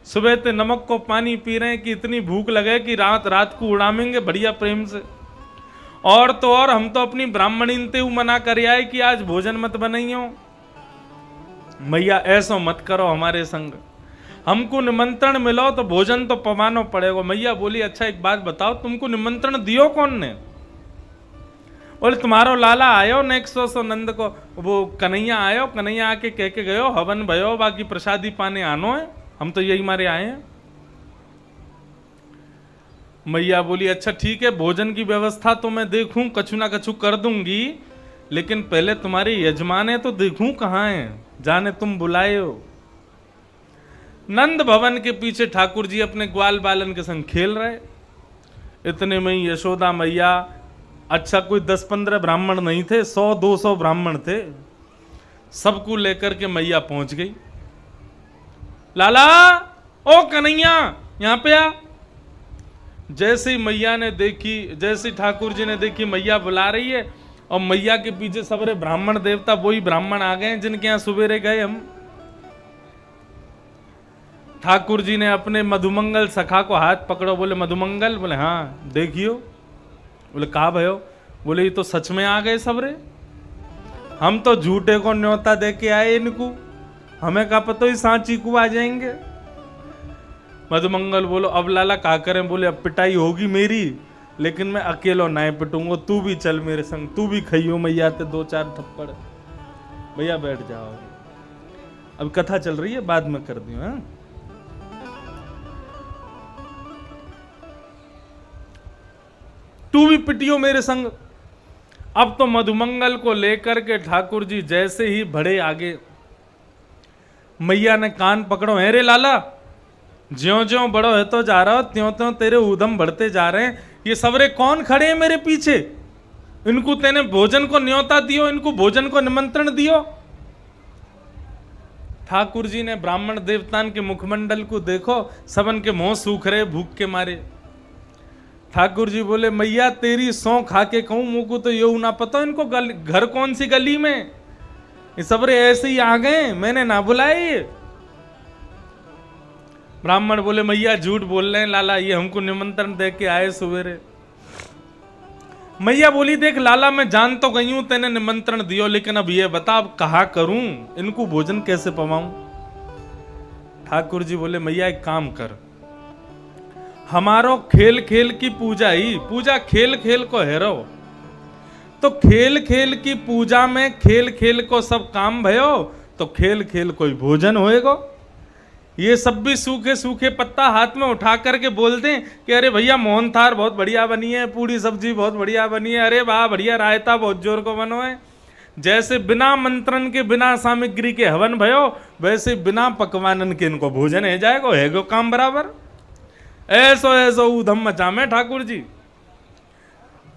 सुबह ते नमक को पानी पी रहे हैं कि इतनी भूख लगे कि रात रात को उड़ामेंगे बढ़िया प्रेम से, और तो और हम तो अपनी ब्राह्मणीन ते मना कर आए कि आज भोजन मत बनाइयो। मैया ऐसा मत करो हमारे संग, हमको निमंत्रण मिलो तो भोजन तो पवानो पड़ेगा। मैया बोली अच्छा एक बात बताओ, तुमको निमंत्रण दियो कौन ने? बोले तुम्हारो लाला आयो नेक्स्ट सो नंद को, वो कन्हैया आयो, कन्हैया आके कह के गयो हवन भयो, बाकी प्रसादी पाने आनो है, हम तो यही मारे आए हैं। मैया बोली अच्छा ठीक है, भोजन की व्यवस्था तो मैं देखूं, कछु ना कछु कर दूंगी, लेकिन पहले तुम्हारे यजमान है तो देखूं कहाँ है, जाने तुम बुलाए हो। नंद भवन के पीछे ठाकुर जी अपने ग्वाल बालन के संग खेल रहे। इतने में ही यशोदा मैया, अच्छा कोई 10-15 ब्राह्मण नहीं थे, 100-200 ब्राह्मण थे, सबको लेकर के मैया पहुंच गई। लाला ओ कन्हैया यहां पे आ। जैसे ही मैया ने देखी, जैसे ठाकुर जी ने देखी मैया बुला रही है, और मैया के पीछे सबरे ब्राह्मण देवता वही ब्राह्मण आ गए जिनके यहां सुबेरे गए हम। ठाकुर जी ने अपने मधुमंगल सखा को हाथ पकड़ो, बोले मधुमंगल? बोले हाँ देखियो। बोले कहा भयो? बोले ये तो सच में आ गए सबरे, हम तो झूठे को न्योता दे के आए इनको, हमें क्या पता ही सांची को आ जाएंगे। मधुमंगल बोलो अब लाला क्या करें? बोले अब पिटाई होगी मेरी, लेकिन मैं अकेलो ना पिटूंगा, तू भी चल मेरे संग, तू भी खइयो मैया ते 2-4 थप्पड़। भैया बैठ जाओ, अब कथा चल रही है, बाद में कर दियो। हाँ तू भी पिटियो मेरे संग। अब तो मधुमंगल को लेकर के ठाकुर जी जैसे ही बढ़े आगे, मैया ने कान पकड़ो, है रे लाला, ज्यों ज्यों बड़ो है तो जा रहा हो, त्यों त्यों तेरे उधम बढ़ते जा रहे हैं। ये सबरे कौन खड़े हैं मेरे पीछे? इनको तेने भोजन को न्योता दियो, इनको भोजन को निमंत्रण दियो। ठाकुर जी ने ब्राह्मण देवतान के मुखमंडल को देखो, सबन के मुंह सूख रहे भूख के मारे। ठाकुर जी बोले मैया तेरी सौ खा के कहूं, मुंह को तो ये ना पता इनको घर कौन सी गली में, ये सबरे ऐसे ही आ गए, मैंने ना बुलाए। ब्राह्मण बोले मैया झूठ बोल रहे हैं लाला, ये हमको निमंत्रण दे के आए सवेरे। मैया बोली देख लाला मैं जान तो गई हूं तेने निमंत्रण दियो, लेकिन अब ये बता अब कहा करूं, इनको भोजन कैसे पवाऊं? ठाकुर जी बोले मैया एक काम कर, हमारो खेल खेल की पूजा ही पूजा खेल खेल को हेरो। तो खेल खेल की पूजा में खेल खेल को सब काम भयो, तो खेल खेल कोई भोजन होएगो। ये सब भी सूखे सूखे पत्ता हाथ में उठा करके बोल दें कि अरे भैया मोहन थार बहुत बढ़िया बनी है, पूरी सब्जी बहुत बढ़िया बनी है, अरे वाह बढ़िया रायता बहुत जोर को बनो है। जैसे बिना मंत्रण के बिना सामग्री के हवन भयो, वैसे बिना पकवानन के इनको भोजन है जाएगो, हैगो काम बराबर। ऐसो ऐसो ऊधम मचा में ठाकुर जी।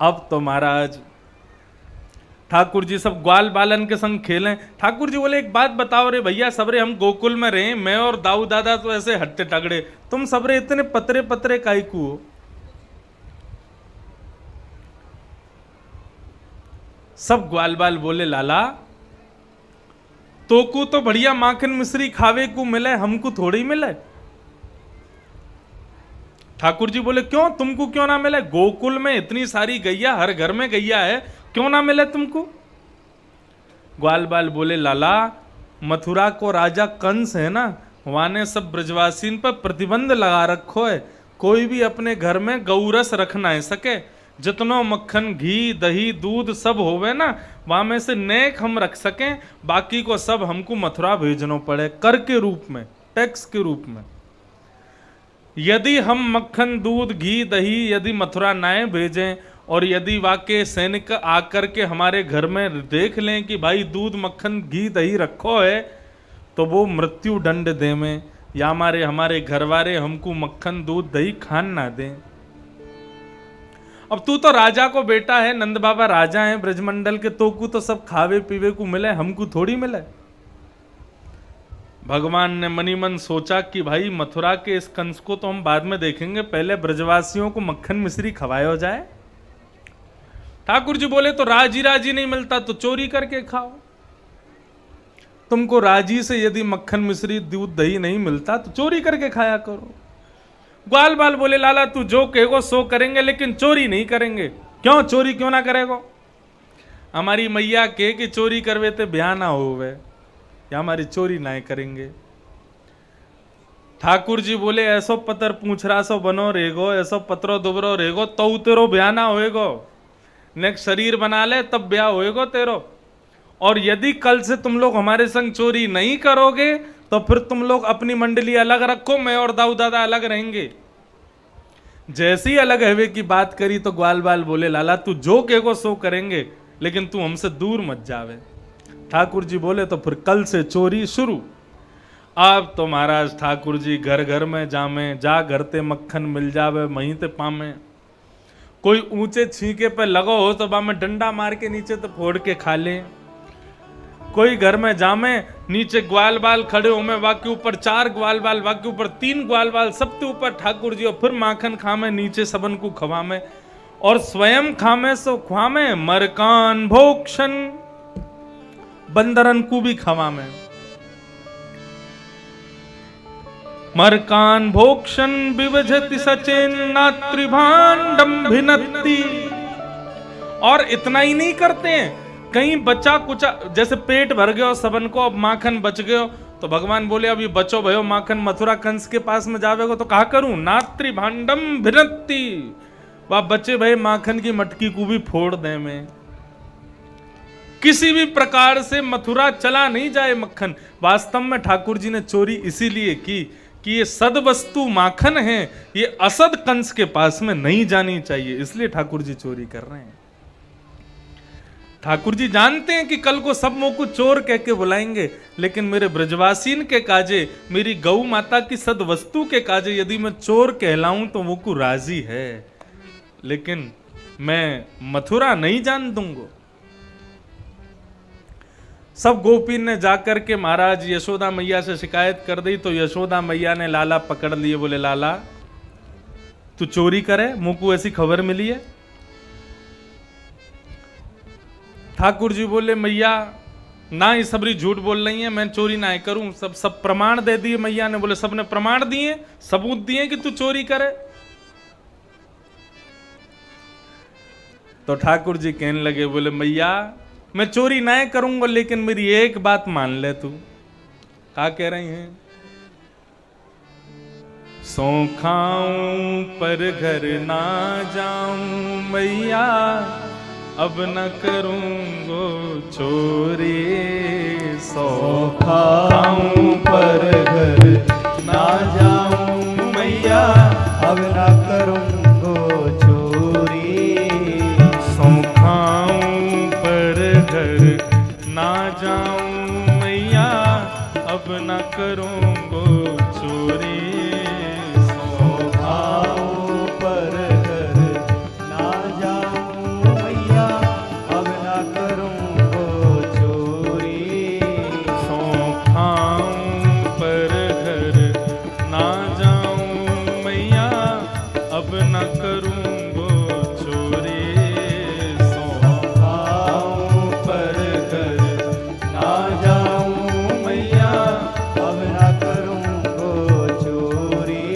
अब तो महाराज ठाकुर जी सब ग्वाल बालन के संग खेलें। ठाकुर जी बोले एक बात बताओ रे भैया, सबरे हम गोकुल में रहे, मैं और दाऊ दादा तो ऐसे हट्टे टगड़े, तुम सबरे इतने पतरे पतरे काईकू हो? सब ग्वाल बाल बोले लाला तोकू तो बढ़िया माखन मिश्री खावे को मिले, हमको थोड़ी मिले। ठाकुर जी बोले क्यों, तुमको क्यों ना मिले? गोकुल में इतनी सारी गैया, हर घर में गैया है, क्यों ना मिले तुमको? ग्वाल बाल बोले लाला मथुरा को राजा कंस है ना, वहां ने सब ब्रजवासीन पर प्रतिबंध लगा रखो है, कोई भी अपने घर में गौरस रख ना सके। जितनो मक्खन घी दही दूध सब होवे ना, वहां में से नेक हम रख सकें, बाकी को सब हमको मथुरा भेजनो पड़े कर के रूप में, टैक्स के रूप में। यदि हम मक्खन दूध घी दही यदि मथुरा नाए भेजें, और यदि वाकई सैनिक आकर के हमारे घर में देख लें कि भाई दूध मक्खन घी दही रखो है, तो वो मृत्यु दंड दे में, या हमारे घर वाले हमको मक्खन दूध दही खान ना दें। अब तू तो राजा को बेटा है, नंद बाबा राजा हैं ब्रजमंडल के, तो को तो सब खावे पीवे को मिले, हमको थोड़ी मिले। भगवान ने मनी मन सोचा कि भाई मथुरा के इस कंस को तो हम बाद में देखेंगे, पहले ब्रजवासियों को मक्खन मिश्री खवाया जाए। ठाकुर जी बोले तो राजी राजी नहीं मिलता तो चोरी करके खाओ। तुमको राजी से यदि मक्खन मिश्री दूध दही नहीं मिलता तो चोरी करके खाया करो। ग्वाल बाल बोले लाला तू जो कहेगो सो करेंगे, लेकिन चोरी नहीं करेंगे। क्यों चोरी क्यों ना करेगो? हमारी मैया के कि चोरी करवे ते ब्याह ना होवे, या हमारी चोरी ना करेंगे। ठाकुर जी बोले ऐसो पतर पूछरा सो बनो रेगो, ऐसो पत्रो दुबरो रेगो, तो तेरो ब्याह ना होएगो। नेक्स्ट शरीर बना ले तब ब्याह होएगो तेरो। और यदि कल से तुम लोग हमारे संग चोरी नहीं करोगे तो फिर तुम लोग अपनी मंडली अलग रखो, मैं और दाऊ दादा अलग रहेंगे। जैसे ही अलग हवे की बात करी तो ग्वाल बाल बोले लाला तू जो कहेगो सो करेंगे, लेकिन तू हमसे दूर मत जावे। ठाकुर जी बोले तो फिर कल से चोरी शुरू। अब तो महाराज ठाकुर जी घर घर में जामे, जा घर ते मक्खन मिल जावे वहीं ते पामे। कोई ऊंचे छींके पे लगो हो तो बा में डंडा मार के नीचे तो फोड़ के खा ले। कोई घर में जामे, नीचे ग्वाल बाल खड़े हो में, वाके ऊपर 4 ग्वाल बाल, वाके ऊपर 3 ग्वाल बाल, सबके ऊपर ठाकुर जी, और फिर माखन खामे, नीचे सबन को खवामे और स्वयं खामे सो ख्वामे, मरकान भोक्षण बंदरन को भी खवामे। मरकान भोक्षण विभजति सचेन नात्रिभांडम भिनत्ति। और इतना ही नहीं करते हैं, कहीं बचा कुचा, जैसे पेट भर गयो सबन को, अब माखन बच गयो तो भगवान बोले अब ये बचो भयो माखन मथुरा कंस के पास में जावेगो तो कहा करूं, नात्री भांडम भिनत्ति, वह बचे भय माखन की मटकी को भी फोड़ दे में। किसी भी प्रकार से मथुरा चला नहीं जाए मक्खन। वास्तव में ठाकुर जी ने चोरी इसीलिए की कि ये सद वस्तु माखन है, ये असद कंस के पास में नहीं जानी चाहिए, इसलिए ठाकुर जी चोरी कर रहे हैं। ठाकुर जी जानते हैं कि कल को सब मुंह को चोर कह के बुलाएंगे, लेकिन मेरे ब्रजवासीन के काजे, मेरी गौ माता की सद वस्तु के काजे यदि मैं चोर कहलाऊं तो वो को राजी है, लेकिन मैं मथुरा नहीं जान दूंगा। सब गोपी ने जाकर के महाराज यशोदा मैया से शिकायत कर दी, तो यशोदा मैया ने लाला पकड़ लिए, बोले लाला तू चोरी करे, मुंह को ऐसी खबर मिली है। ठाकुर जी बोले मैया ना ही सबरी झूठ बोल रही है, मैं चोरी ना करूं, सब प्रमाण दे दिए। मैया ने बोले सबने प्रमाण दिए, सबूत दिए कि तू चोरी करे। तो ठाकुर जी कहने लगे, बोले मैया मैं चोरी ना करूंगा, लेकिन मेरी एक बात मान ले तू। क्या कह रही हैं? सौ खाऊं पर घर ना जाऊं मैया, अब न करूंगो चोरी। सौ खाऊं पर घर ना जाऊं मैया, अब ना करूंगो चोरी। सौ खाऊं पर घर ना जाऊं मैया, अब न करूंगो चोरी। सौ खाऊं पर घर ना जाऊं मैया, अब ना करूंगो चोरी। सौ खाऊं पर घर ना जाऊं मैया, अब न करूंगो चोरी। सौ खाऊं पर घर ना जाऊं मैया, अब ना करूंगो चोरी।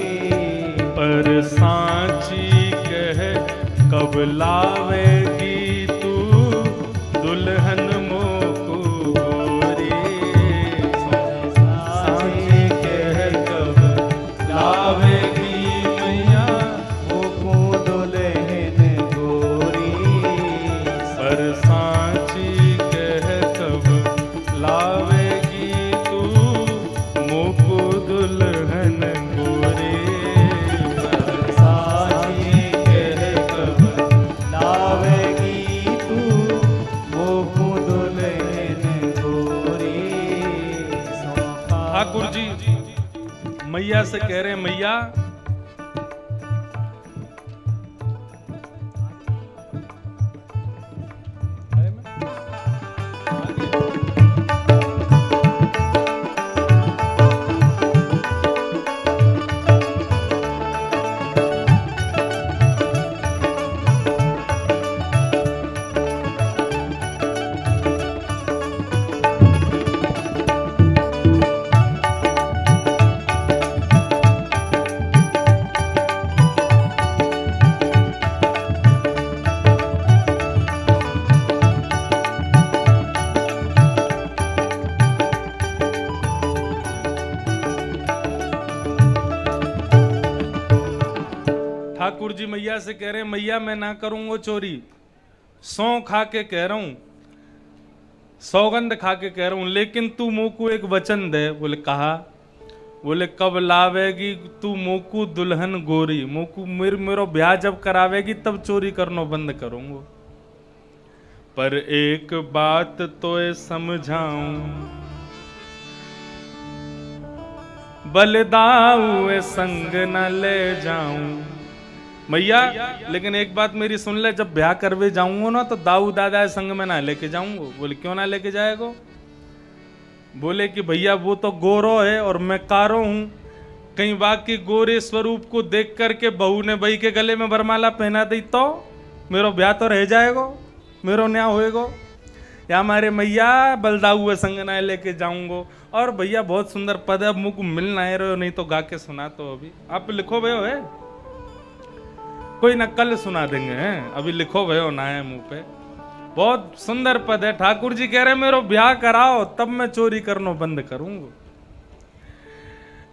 पर सांची कह कब लावेगी तू दुल्हन मोको गोरी। सांची कह कब लावेगी मैया, मोको दुल्हन गोरी। पर सांची कह कब लावेगी तू मोको दुल्हन गोरी। साची कह कब लावेगी तू, मोको दुल्हन गोरी। ठाकुर जी मैया से कह रहे हैं, मैया ठाकुर जी मैया से कह रहे हैं, मैया मैं ना करूंगा चोरी। सौ खा के कह रहा हूं, सौगंध खा के कह रहा हूं, लेकिन तू मोको एक वचन दे। बोले कहा? बोले कब लावेगी तू मोकू दुल्हन गोरी। मोकू मेरो ब्याह जब करावेगी तब चोरी करनो बंद करूंगा। पर एक बात तो समझाऊं, बलदाऊ संग न ले जाऊं। मैया लेकिन एक बात मेरी सुन ले, जब ब्याह करवे जाऊंगा ना तो दाऊ दादा संग में ना लेके जाऊंगा। बोले क्यों ना लेके जाएगो? बोले कि भैया वो तो गोरो है और मैं कारो हूं, कहीं बाकी गोरे स्वरूप को देख करके बहू ने भाई के गले में वरमाला पहना दी तो मेरो ब्याह तो रह जाएगो, मेरो न्याय होएगो। या हमारे मैया बलदाऊ संग ना लेके जाऊंगो। और भैया बहुत सुंदर पद है, अब मुझको मिल ना रहे हो, नहीं तो गा के सुना। तो अभी आप लिखो भयो है, कोई ना कल सुना देंगे हैं, अभी लिखो भयो ना है मुंह पे। बहुत सुंदर पद है। ठाकुर जी कह रहे मेरो ब्याह कराओ तब मैं चोरी करना बंद करूंगा।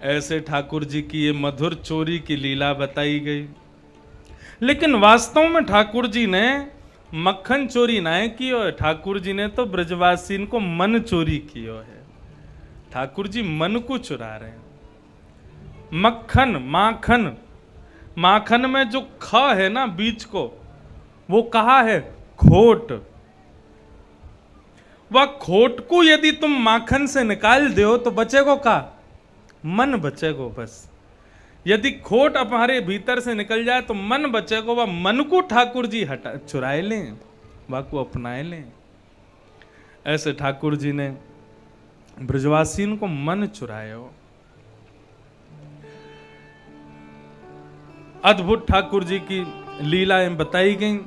ऐसे ठाकुर जी की ये मधुर चोरी की लीला बताई गई। लेकिन वास्तव में ठाकुर जी ने मक्खन चोरी ना कियो है, ठाकुर जी ने तो ब्रजवासी को मन चोरी कियो है। ठाकुर जी मन को चुरा रहे हैं। मक्खन माखन, माखन में जो ख है ना बीच को, वो कहा है खोट। वह खोट को यदि तुम माखन से निकाल दो तो बचेगो का? मन बचेगो बस। यदि खोट हमारे भीतर से निकल जाए तो मन बचेगो। वह मन को ठाकुर जी हटा चुराए लें, वह को अपनाए लें। ऐसे ठाकुर जी ने ब्रजवासियों को मन चुराए हो। अद्भुत ठाकुर जी की लीलाएं बताई गईं।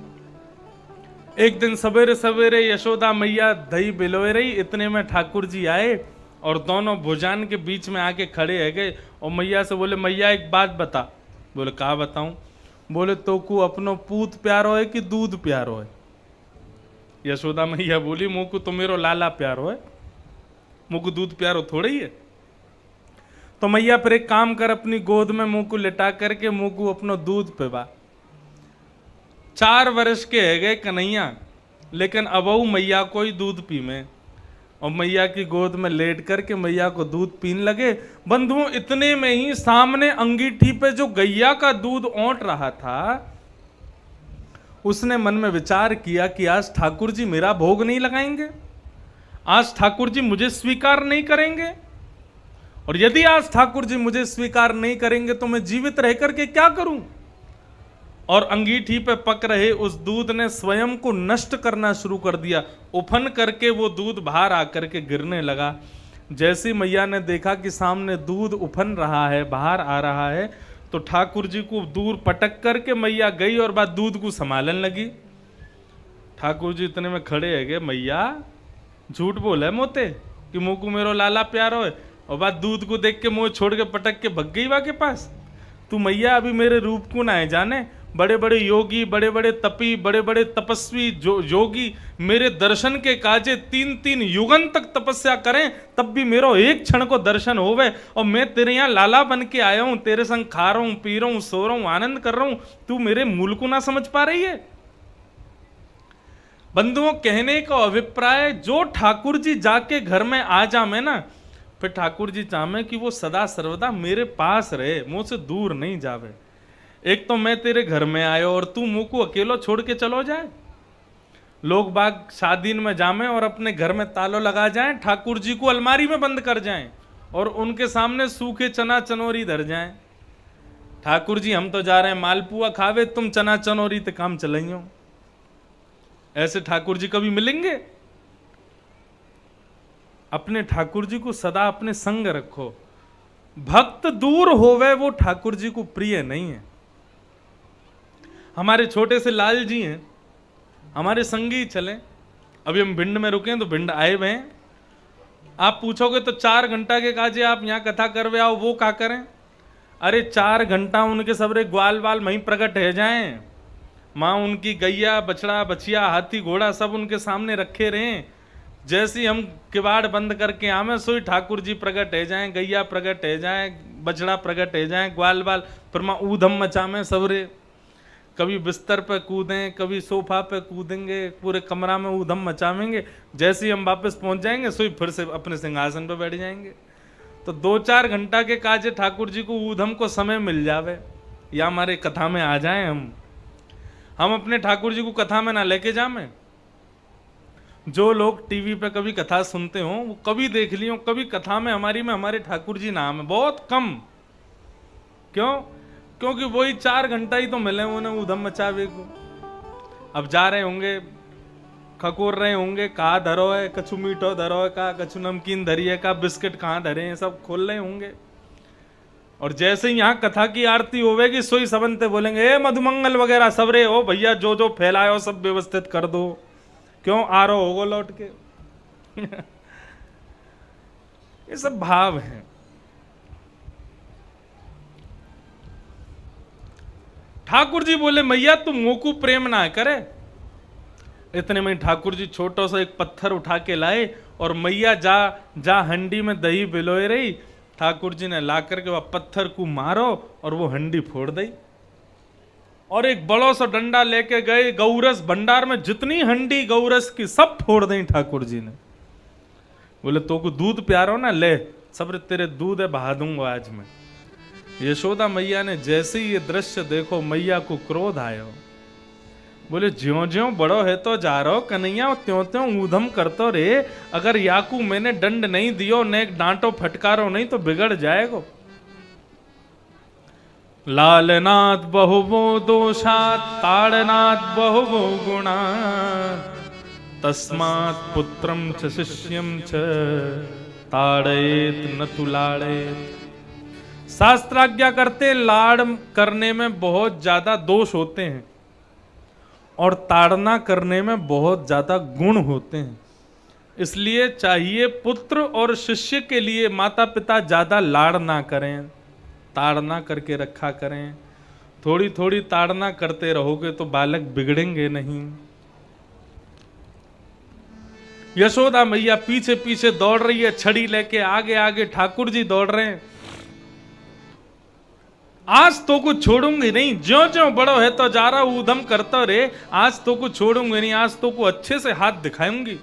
एक दिन सवेरे सवेरे यशोदा मैया दही बिलोए रही, इतने में ठाकुर जी आए और दोनों भुजान के बीच में आके खड़े है गए और मैया से बोले मैया एक बात बता। बोले कहा बताऊं? बोले तो को अपनो पूत प्यारो है कि दूध प्यारो है? यशोदा मैया बोली मुँह को तो मेरो लाला प्यारो है, मुँह को दूध प्यारो थोड़ा ही है। तो मैया फिर एक काम कर, अपनी गोद में मुंह को लिटा करके मुंह को अपना दूध पिवा। 4 वर्ष के है गए कन्हैया, लेकिन अबऊ मैया को ही दूध पीवे और मैया की गोद में लेट करके मैया को दूध पीने लगे। बंधुओं, इतने में ही सामने अंगीठी पे जो गैया का दूध औंट रहा था, उसने मन में विचार किया कि आज ठाकुर जी मेरा भोग नहीं लगाएंगे, आज ठाकुर जी मुझे स्वीकार नहीं करेंगे, और यदि आज ठाकुर जी मुझे स्वीकार नहीं करेंगे तो मैं जीवित रह करके क्या करूं। और अंगीठी पे पक रहे उस दूध ने स्वयं को नष्ट करना शुरू कर दिया। उफन करके वो दूध बाहर आकर के गिरने लगा। जैसी मैया ने देखा कि सामने दूध उफन रहा है, बाहर आ रहा है, तो ठाकुर जी को दूर पटक करके मैया गई और बाद दूध को संभालने लगी। ठाकुर जी इतने में खड़े है गए, मैया झूठ बोले मोते कि मुँह को मेरो लाला प्यारो है, और बाद दूध को देख के मुँह छोड़ के पटक के भग गई बा के पास। तू मैया अभी मेरे रूप को ना है जाने, बड़े बड़े योगी, बड़े बड़े तपी, बड़े बड़े तपस्वी योगी मेरे दर्शन के काजे 3-3 युगन तक तपस्या करें, तब भी मेरो एक क्षण को दर्शन होवे, और मैं तेरे यहाँ लाला बन के आया हूं, तेरे संग खा रहा हूं, पी रहा हूं, सो रहा हूं, आनंद कर रहा हूं, तू मेरे मूल को ना समझ पा रही है। बंधुओं, कहने का अभिप्राय, जो ठाकुर जी जाके घर में आ जामे ना, फिर ठाकुर जी चाहे कि वो सदा सर्वदा मेरे पास रहे, मुंह से दूर नहीं जावे। एक तो मैं तेरे घर में आयो और तू मुंह को अकेलो छोड़ के चलो जाए। लोग बाग शादी में जामे और अपने घर में तालो लगा जाएं, ठाकुर जी को अलमारी में बंद कर जाएं और उनके सामने सूखे चना चनोरी धर जाएं। ठाकुर जी हम तो जा रहे हैं मालपुआ खावे, तुम चना चनोरी ते काम चलाइयो। ऐसे ठाकुर जी कभी मिलेंगे? अपने ठाकुर जी को सदा अपने संग रखो। भक्त दूर होवे वो ठाकुर जी को प्रिय नहीं है। हमारे छोटे से लाल जी हैं, हमारे संगी ही चले। अभी हम भिंड में रुके हैं तो भिंड आए हुए हैं। आप पूछोगे तो 4 घंटा के काजे आप यहाँ कथा करवे आओ, वो क्या करें? अरे 4 घंटा उनके सबरे ग्वाल वाल वहीं प्रकट है जाएं, माँ उनकी गैया बछड़ा बछिया हाथी घोड़ा सब उनके सामने रखे रहें। जैसे हम किवाड़ बंद करके आवे सोई ठाकुर जी प्रकट है जाएं, गैया प्रकट है जाएं, बछड़ा प्रकट है जाएं, ग्वाल बाल फिर माँ ऊधम मचावे सबरे। कभी बिस्तर पे कूदें, कभी सोफा पे कूदेंगे, पूरे कमरा में ऊधम मचावेंगे। जैसे ही हम वापस पहुंच जाएंगे सोई फिर से अपने सिंहासन पे बैठ जाएंगे। तो 2-4 घंटा के काजे ठाकुर जी को ऊधम को समय मिल जावे या हमारे कथा में आ जाए। हम अपने ठाकुर जी को कथा में ना लेके जामे। जो लोग टीवी पे कभी कथा सुनते हो वो कभी देख लियो, कभी कथा में हमारे ठाकुर जी नाम है, बहुत कम। क्यों? क्योंकि वही 4 घंटा ही तो मिले उन्हें ऊधम मचावे को। अब जा रहे होंगे, खकोर रहे होंगे, कहाँ धरो है, कछु मीठो धरो है, का कछु नमकीन धरी है, का बिस्किट कहाँ धरे हैं, सब खोल रहे होंगे। और जैसे ही यहाँ कथा की आरती होवेगी सोई सबनते बोलेंगे ए मधुमंगल वगैरह सब रे हो भैया, जो जो फैलायो सब व्यवस्थित कर दो। क्यों? आ रहा होगो लौट के। ये सब भाव है। ठाकुर जी बोले मैया तुम मोकू प्रेम ना करे। इतने में ठाकुर जी छोटा सा एक पत्थर उठा के लाए और मैया जा हंडी में दही बिलोए रही। ठाकुर जी ने ला करके वह पत्थर को मारो और वो हंडी फोड़ दी। और एक बड़ो सा डंडा लेके गए, गौरस भंडार में जितनी हंडी गौरस की सब फोड़ दी ठाकुर जी ने। बोले तो को दूध प्यारो ना, ले सब तेरे दूध है बहा दूंगा आज मैं। यशोदा मैया ने जैसे ही ये दृश्य देखो मैया को क्रोध आयो। बोले ज्यों ज्यों बड़ो है तो जा रहो कन्हैया, त्यों त्यों ऊधम करतो रे। अगर याकू मैंने दंड नहीं दियो, ने डांटो फटकारो नहीं तो बिगड़ जाएगो। लालनाथ बहुवो दोषात ताड़नाथ बहुवो गुणा, तस्मात् पुत्रम च शिष्यम च ताड़येत न तु लाड़ेत। शास्त्राज्ञा करते लाड़ करने में बहुत ज्यादा दोष होते हैं और ताड़ना करने में बहुत ज्यादा गुण होते हैं। इसलिए चाहिए पुत्र और शिष्य के लिए माता पिता ज्यादा लाड़ ना करें, ताड़ना करके रखा करें। थोड़ी थोड़ी ताड़ना करते रहोगे तो बालक बिगड़ेंगे नहीं। यशोदा मैया पीछे पीछे दौड़ रही है, छड़ी लेके आगे आगे ठाकुर जी दौड़ रहे हैं। आज तो कुछ छोड़ूंगी नहीं, ज्यो ज्यो बड़ो है तो जा रहा ऊधम करता रे, आज तो कुछ छोड़ूंगी नहीं, आज तो को अच्छे से हाथ दिखाऊंगी।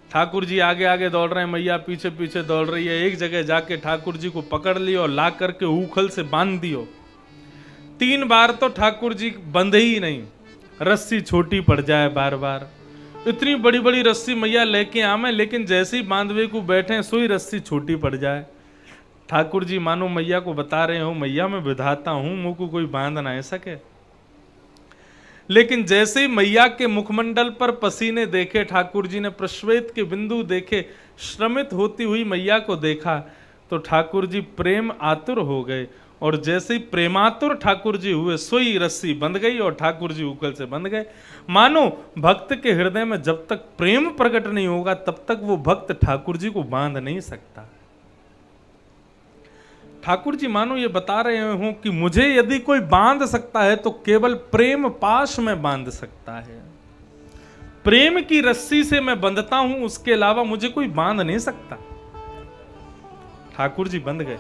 ठाकुर जी आगे आगे दौड़ रहे हैं, मैया पीछे पीछे दौड़ रही है। एक जगह जाके ठाकुर जी को पकड़ लियो और ला करके ऊखल से बांध दियो। 3 बार तो ठाकुर जी बंधे ही नहीं, रस्सी छोटी पड़ जाए बार बार। इतनी बड़ी बड़ी रस्सी मैया लेके आवे, लेकिन जैसे ही बांधवे को बैठे सोई रस्सी छोटी पड़ जाए। ठाकुर जी मानो मैया को बता रहे हो, मैया मैं विधाता हूं, मुंह को कोई बांध ना सके। लेकिन जैसे ही मैया के मुखमंडल पर पसीने देखे, ठाकुर जी ने प्रश्वेत के बिंदु देखे, श्रमित होती हुई मैया को देखा, तो ठाकुर जी प्रेम आतुर हो गए। और जैसे ही प्रेमातुर ठाकुर जी हुए, सोई रस्सी बंध गई और ठाकुर जी उकल से बंध गए। मानो भक्त के हृदय में जब तक प्रेम प्रकट नहीं होगा तब तक वो भक्त ठाकुर जी को बांध नहीं सकता। ठाकुर जी मानो ये बता रहे हो कि मुझे यदि कोई बांध सकता है तो केवल प्रेम पाश में बांध सकता है। प्रेम की रस्सी से मैं बंधता हूं, उसके अलावा मुझे कोई बांध नहीं सकता। ठाकुर जी बंध गए।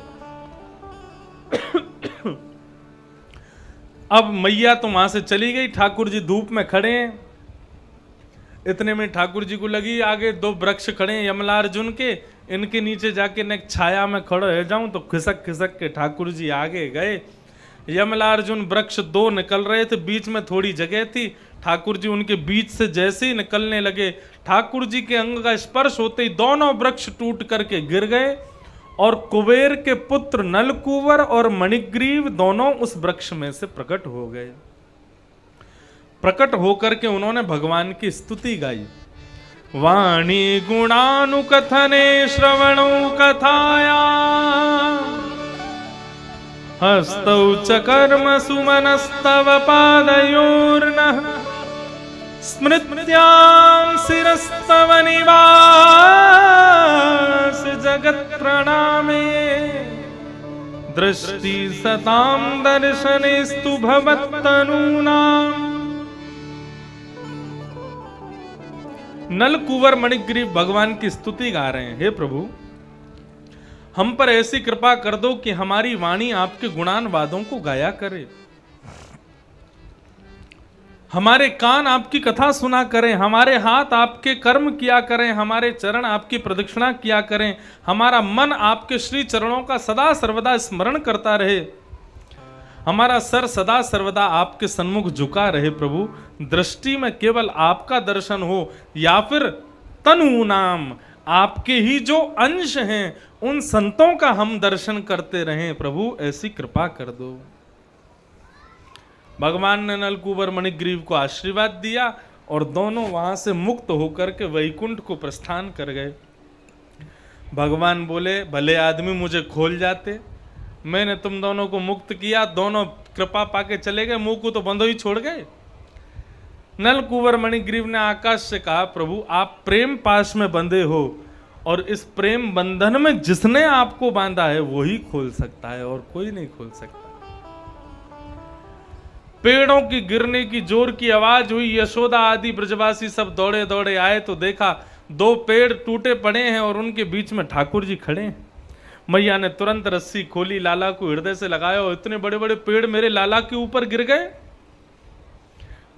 अब मैया तो वहां से चली गई, ठाकुर जी धूप में खड़े हैं। इतने में ठाकुर जी को लगी आगे 2 वृक्ष खड़े हैं यमलार्जुन के, इनके नीचे जाके न छाया में खड़े हो जाऊं, तो खिसक खिसक के ठाकुर जी आगे गए। यमलार्जुन वृक्ष 2 निकल रहे थे, बीच में थोड़ी जगह थी। ठाकुर जी उनके बीच से जैसे ही निकलने लगे, ठाकुर जी के अंग का स्पर्श होते ही दोनों वृक्ष टूट करके गिर गए और कुबेर के पुत्र नलकूवर और मणिग्रीव दोनों उस वृक्ष में से प्रकट हो गए। प्रकट होकर के उन्होंने भगवान की स्तुति गाई। वाणी गुणानुकथने श्रवणो कथाया, हस्तौ च कर्म सुमनस्तव पादयोर्नः, स्मृत्यां शिरस्तव निवास जगत् प्रणामे, दृष्टि सतां दर्शनेस्तु भवत्तनूनाम्। नलकूवर मणिग्रीव भगवान की स्तुति गा रहे हैं। हे प्रभु, हम पर ऐसी कृपा कर दो कि हमारी वाणी आपके गुणानवादों को गाया करे, हमारे कान आपकी कथा सुना करें, हमारे हाथ आपके कर्म किया करें, हमारे चरण आपकी प्रदक्षिणा किया करें, हमारा मन आपके श्री चरणों का सदा सर्वदा स्मरण करता रहे, हमारा सर सदा सर्वदा आपके सन्मुख झुका रहे। प्रभु, दृष्टि में केवल आपका दर्शन हो या फिर तनु नाम आपके ही जो अंश हैं उन संतों का हम दर्शन करते रहें। प्रभु, ऐसी कृपा कर दो। भगवान ने नलकूबर मणिग्रीव को आशीर्वाद दिया और दोनों वहां से मुक्त होकर के वैकुंठ को प्रस्थान कर गए। भगवान बोले, भले आदमी मुझे खोल जाते, मैंने तुम दोनों को मुक्त किया, दोनों कृपा पाके चले गए, मुंह को तो बंधो ही छोड़ गए। नलकूबर मणिग्रीव ने आकाश से कहा, प्रभु आप प्रेम पाश में बंधे हो और इस प्रेम बंधन में जिसने आपको बांधा है वो ही खोल सकता है और कोई नहीं खोल सकता। पेड़ों की गिरने की जोर की आवाज हुई, यशोदा आदि ब्रजवासी सब दौड़े दौड़े आए तो देखा 2 पेड़ टूटे पड़े हैं और उनके बीच में ठाकुर जी खड़े हैं। मैया ने तुरंत रस्सी खोली, लाला को हृदय से लगाया और इतने बड़े बड़े पेड़ मेरे लाला के ऊपर गिर गए।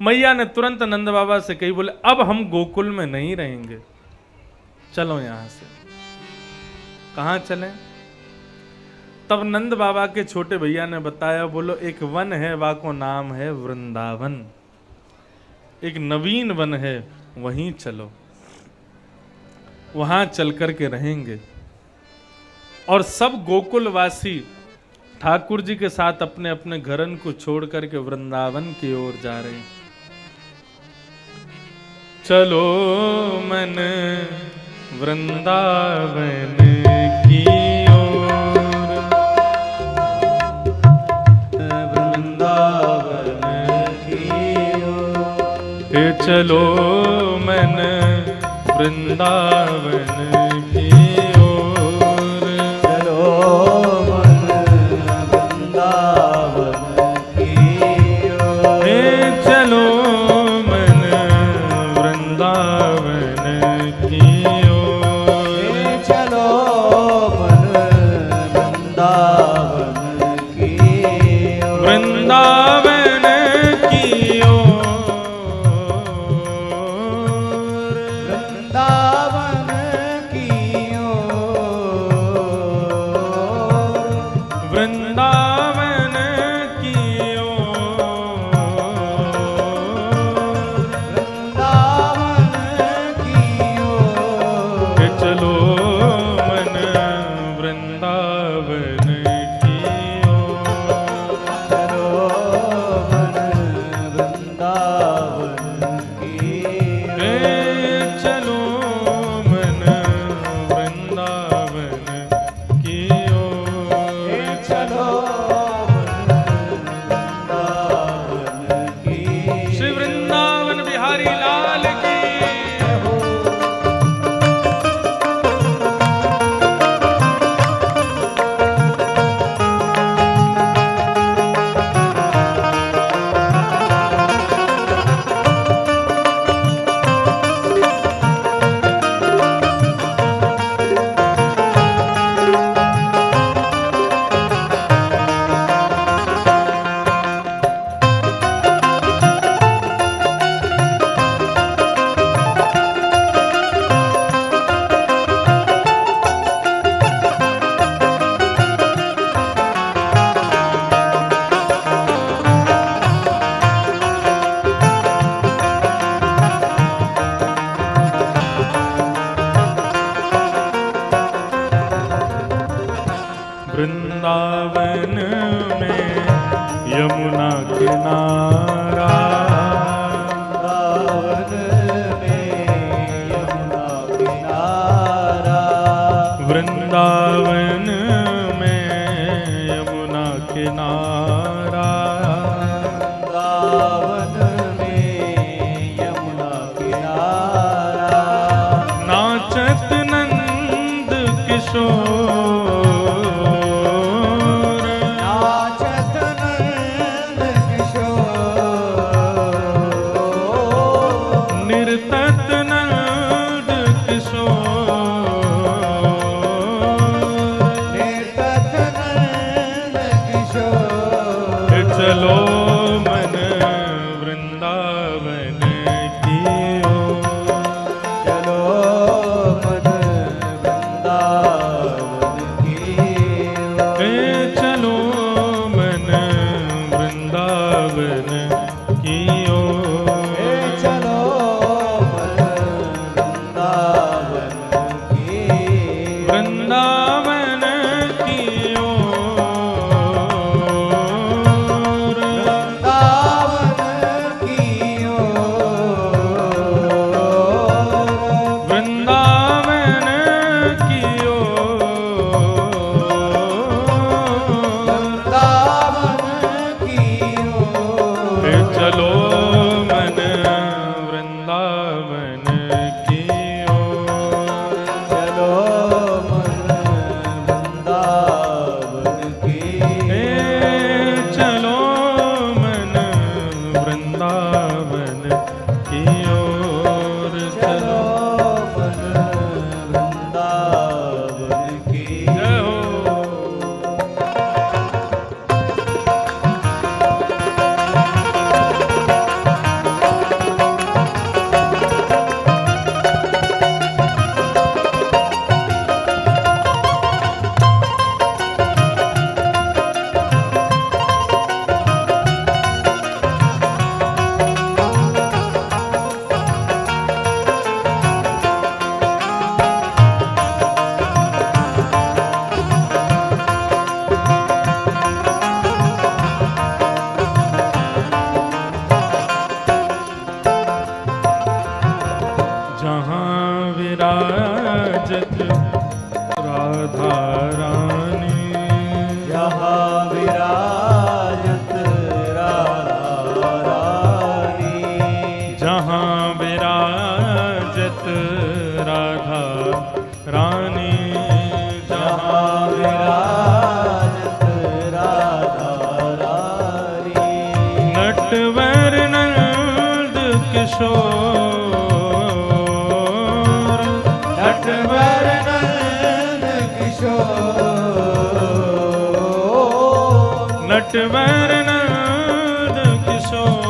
मैया ने तुरंत नंद बाबा से कही, बोले अब हम गोकुल में नहीं रहेंगे, चलो यहां से। कहां चलें? तब नंद बाबा के छोटे भैया ने बताया, बोलो एक वन है, वाको नाम है वृंदावन, एक नवीन वन है, वहीं चलो, वहां चल करके रहेंगे। और सब गोकुलवासी ठाकुर जी के साथ अपने अपने घरन को छोड़ करके वृंदावन की ओर जा रहे हैं। चलो मन वृंदावन की ओर, वृंदावन की ओर, चलो मन वृंदावन की ओर, चलो मन वृंदावन की ओर, चलो मन वृंदावन की ओर, चलो मन वृंदावन की वृंदावन में यमुना किनारा, वृंदावन में यमुना किनारा, वृंदावन में यमुना किनारा, वृंदावन में यमुना किनारा, नाचत नंद किशोर, नाचत नंद किशोर, निर्तत नंद किशोर, निर्तत नंद किशोर, चलो मन वृंदावन की ओर, चलो मन वृंदावन की ओर, चलो मन वृंदावन की ओर, चलो मन वृंदावन की वृंदावन की ओर, वृंदावन की ओर, वृंदावन की ओर, वृंदावन की ओर, चलो मन वृंदावन की ओर, चलो मन वृंदावन की चलो मन वृंदावन की ओर, चलो मन वृंदावन की जय हो। जहाँ विराजत राधा रानी, यहाँ विराजत राधा रानी, जहाँ विराजत राधा रानी, जहाँ जहाँ विराजत राधा रानी, नटवर नंद किशोर, नटवर नंद किशोर, नटवर नंद किशोर,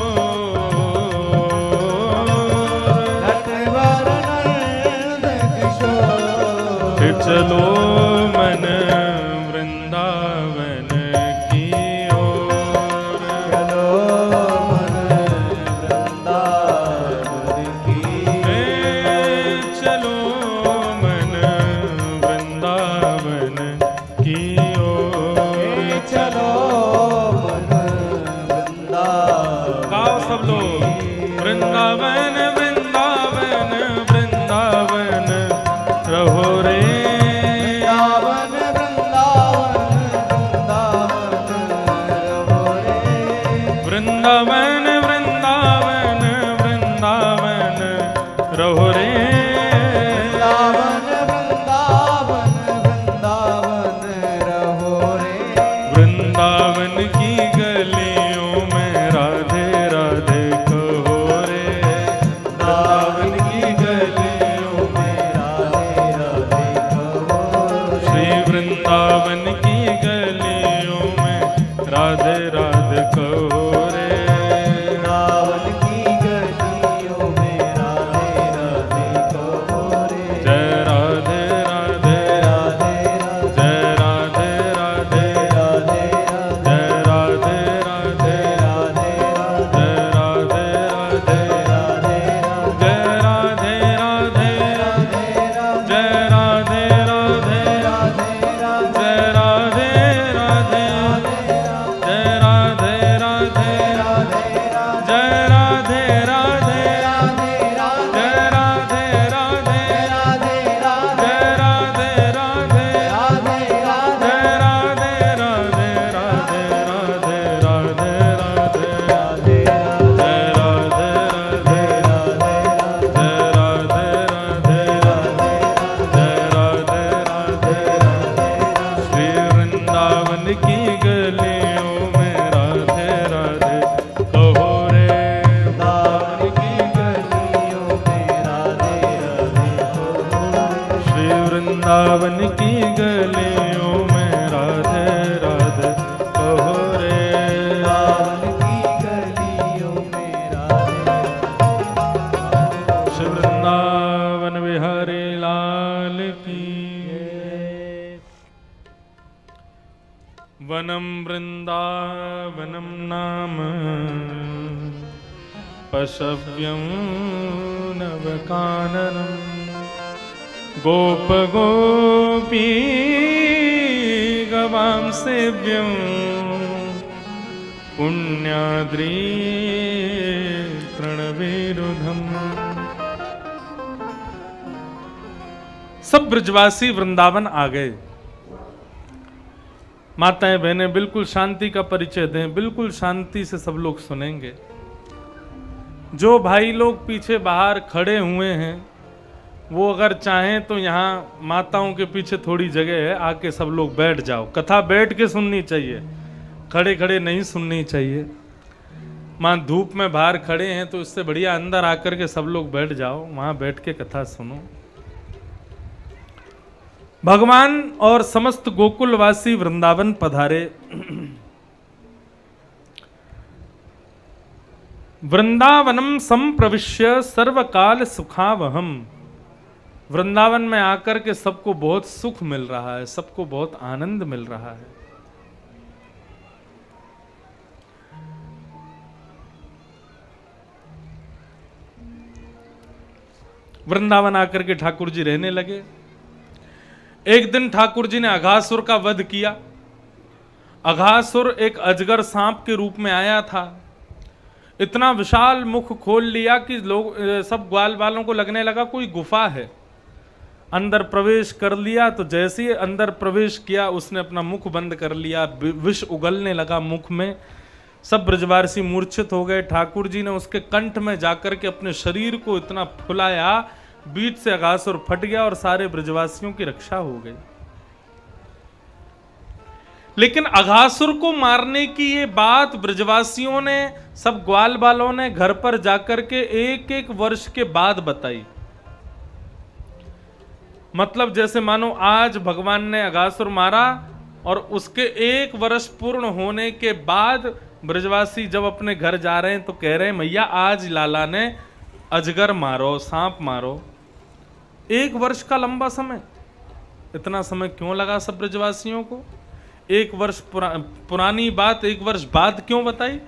नटवर नंद किशोर, चलो मन वृंदावन की ओर, चलो मन वृंदावन की चलो मन वृंदावन की ओर, चलो मन वृंदावन गाओ सब लोग, वृंदावन वृंदावन वृंदावन रहो रे, वृंदावन वृंदावन वृंदावन रहो रे, वृंदावन वृंदावन वृंदावन रहो रे, वृंदावन वृंदावन रहो रे, वृंदावन की गलियों में राधे राधे कहो रे, वृंदावन की गलियों में राधे राधे कहो रे, श्री वृंदावन की गलियों में राधे राधे कहो रे, वृंदावन की गलियों में राधे राधे कहो रे, जय राधे राधे राधे जय राधे राधे राधे जय राधे राधे राधे जय राधे राधे राधे जय राधे राधे राधे जय राधे राधे राधे जय राधे वृंदावन की गलियों में राधे राधे कहो रे। वृंदावन की गलियों में राधे श्री वृंदावन बिहारी लाल की। वनम वृंदावनम नाम पशव्यं नवकाननम् गोप गोपी गवां सेव्यं पुण्याद्री तृणविरुधम्। सब ब्रजवासी वृंदावन आ गए। माताएं बहनें बिल्कुल शांति का परिचय दें, बिल्कुल शांति से सब लोग सुनेंगे। जो भाई लोग पीछे बाहर खड़े हुए हैं वो अगर चाहें तो यहाँ माताओं के पीछे थोड़ी जगह है, आके सब लोग बैठ जाओ। कथा बैठ के सुननी चाहिए, खड़े खड़े नहीं सुननी चाहिए। माँ धूप में बाहर खड़े हैं तो इससे बढ़िया अंदर आकर के सब लोग बैठ जाओ, वहाँ बैठ के कथा सुनो। भगवान और समस्त गोकुलवासी वृंदावन पधारे। वृंदावनम संप्रविश्य सर्वकाल सुखावहम। वृंदावन में आकर के सबको बहुत सुख मिल रहा है, सबको बहुत आनंद मिल रहा है। वृंदावन आकर के ठाकुर जी रहने लगे। एक दिन ठाकुर जी ने अघासुर का वध किया। अघासुर एक अजगर सांप के रूप में आया था। इतना विशाल मुख खोल लिया कि लोग सब ग्वाल वालों को लगने लगा कोई गुफा है। अंदर प्रवेश कर लिया तो जैसे ही अंदर प्रवेश किया उसने अपना मुख बंद कर लिया, विष उगलने लगा मुख में। सब ब्रजवासी मूर्छित हो गए। ठाकुर जी ने उसके कंठ में जाकर के अपने शरीर को इतना फुलाया, बीच से अघासुर फट गया और सारे ब्रजवासियों की रक्षा हो गई। लेकिन अघासुर को मारने की ये बात ब्रजवासियों ने, सब ग्वाल बालों ने घर पर जाकर के एक एक वर्ष के बाद बताई। मतलब जैसे मानो आज भगवान ने अघासुर मारा और उसके एक वर्ष पूर्ण होने के बाद ब्रजवासी जब अपने घर जा रहे हैं तो कह रहे हैं मैया आज लाला ने अजगर मारो, सांप मारो। एक वर्ष का लंबा समय, इतना समय क्यों लगा सब ब्रजवासियों को? एक वर्ष पुरानी बात एक वर्ष बाद क्यों बताई?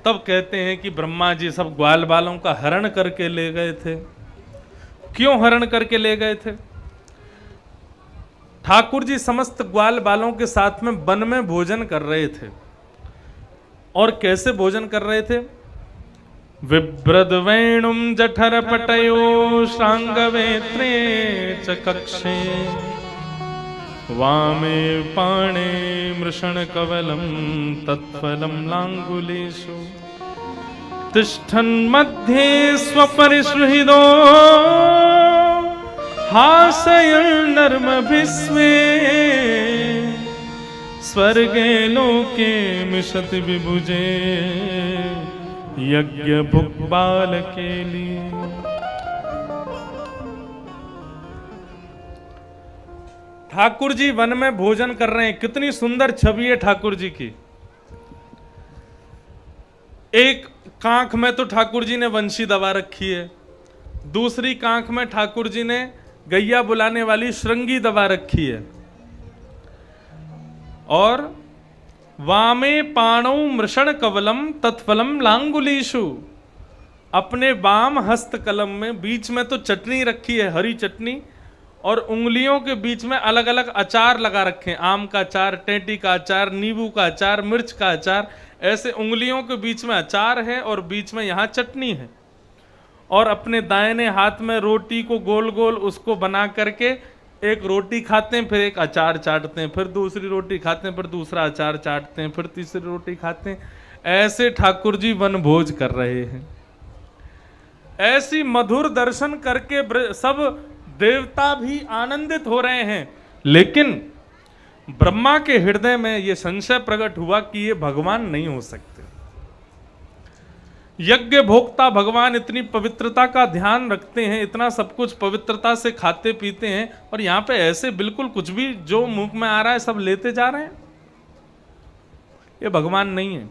तब कहते हैं कि ब्रह्मा जी सब ग्वाल बालों का हरण करके ले गए थे। क्यों हरण करके ले गए थे? ठाकुर जी समस्त ग्वाल बालों के साथ में वन में भोजन कर रहे थे। और कैसे भोजन कर रहे थे? विभ्रद वेणुम जठर पटयो श्रांगवेत्रे च कक्षे वामे पाणे मृषण कवलम तत्फलम लांगुलेषु तिष्ठन् मध्ये स्वपरिसृहिदो हासयन् नर्मभिस्वे स्वर्गे लोके मिषति विभुजे यज्ञ भुक् बालकेली। ठाकुर जी वन में भोजन कर रहे हैं। कितनी सुंदर छवि है ठाकुर जी की। एक कांख में तो ठाकुर जी ने वंशी दबा रखी है, दूसरी कांख में ठाकुर जी ने गैया बुलाने वाली श्रृंगी दबा रखी है। और वामे पाणौ मृषण कवलम तत्फलम लांगुलीषु, अपने वाम हस्त कलम में बीच में तो चटनी रखी है, हरी चटनी, और उंगलियों के बीच में अलग अलग अचार लगा रखे हैं। आम का अचार, टेंटी का अचार, नींबू का अचार, मिर्च का अचार, ऐसे उंगलियों के बीच में अचार है और बीच में यहाँ चटनी है। और अपने दाहिने हाथ में रोटी को गोल गोल उसको बना करके एक रोटी खाते हैं, फिर एक अचार चाटते हैं, फिर दूसरी रोटी खाते हैं, फिर दूसरा अचार चाटते हैं, फिर तीसरी रोटी खाते हैं। ऐसे ठाकुर जी वन भोज कर रहे हैं। ऐसी मधुर दर्शन करके सब देवता भी आनंदित हो रहे हैं। लेकिन ब्रह्मा के हृदय में यह संशय प्रकट हुआ कि ये भगवान नहीं हो सकते। यज्ञ भोक्ता भगवान इतनी पवित्रता का ध्यान रखते हैं, इतना सब कुछ पवित्रता से खाते पीते हैं, और यहां पे ऐसे बिल्कुल कुछ भी जो मुंह में आ रहा है सब लेते जा रहे हैं। ये भगवान नहीं है।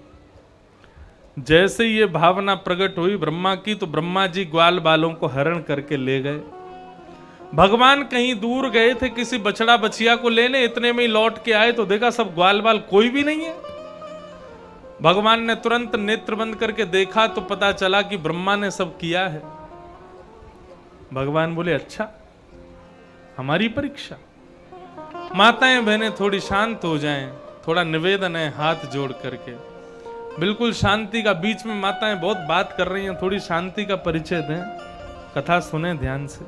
जैसे ये भावना प्रकट हुई ब्रह्मा की, तो ब्रह्मा जी ग्वाल बालों को हरण करके ले गए। भगवान कहीं दूर गए थे किसी बछड़ा बछिया को लेने, इतने में ही लौट के आए तो देखा सब ग्वाल बाल कोई भी नहीं है। भगवान ने तुरंत नेत्र बंद करके देखा तो पता चला कि ब्रह्मा ने सब किया है। भगवान बोले अच्छा, हमारी परीक्षा। माताएं बहनें थोड़ी शांत हो जाएं, थोड़ा निवेदन है हाथ जोड़ करके, बिल्कुल शांति का। बीच में माताएं बहुत बात कर रही हैं, थोड़ी शांति का परिचय दें, कथा सुने ध्यान से।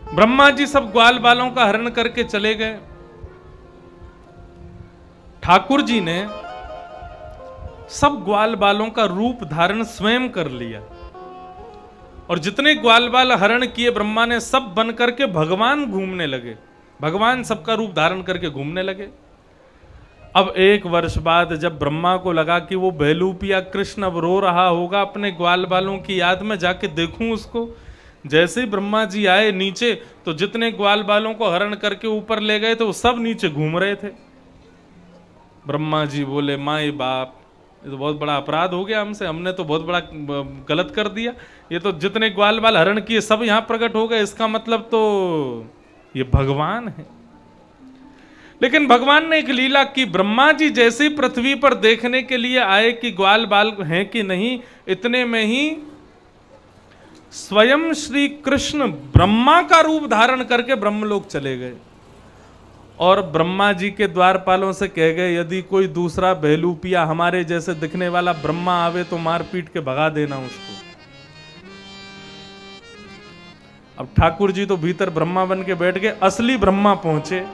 ब्रह्मा जी सब ग्वाल बालों का हरण करके चले गए। ठाकुर जी ने सब ग्वाल बालों का रूप धारण स्वयं कर लिया, और जितने ग्वाल बाल हरण किए ब्रह्मा ने सब बन करके भगवान घूमने लगे। भगवान सबका रूप धारण करके घूमने लगे। अब 1 वर्ष बाद जब ब्रह्मा को लगा कि वो बहलूपिया कृष्ण अब रो रहा होगा अपने ग्वाल बालों की याद में, जाके देखूं उसको। जैसे ही ब्रह्मा जी आए नीचे, तो जितने ग्वाल बालों को हरण करके ऊपर ले गए थे वो सब नीचे घूम रहे थे। ब्रह्मा जी बोले माए बाप, ये तो बहुत बड़ा अपराध हो गया हमसे, हमने तो बहुत बड़ा गलत कर दिया। ये तो जितने ग्वाल बाल हरण किए सब यहां प्रकट हो गए, इसका मतलब तो ये भगवान है। लेकिन भगवान ने एक लीला की। ब्रह्मा जी जैसे ही पृथ्वी पर देखने के लिए आए कि ग्वाल बाल हैं कि नहीं, इतने में ही स्वयं श्री कृष्ण ब्रह्मा का रूप धारण करके ब्रह्मलोक चले गए, और ब्रह्मा जी के द्वारपालों से कह गए यदि कोई दूसरा बहलूपिया हमारे जैसे दिखने वाला ब्रह्मा आवे तो मार पीट के भगा देना उसको। अब ठाकुर जी तो भीतर ब्रह्मा बन के बैठ गए। असली ब्रह्मा पहुंचे।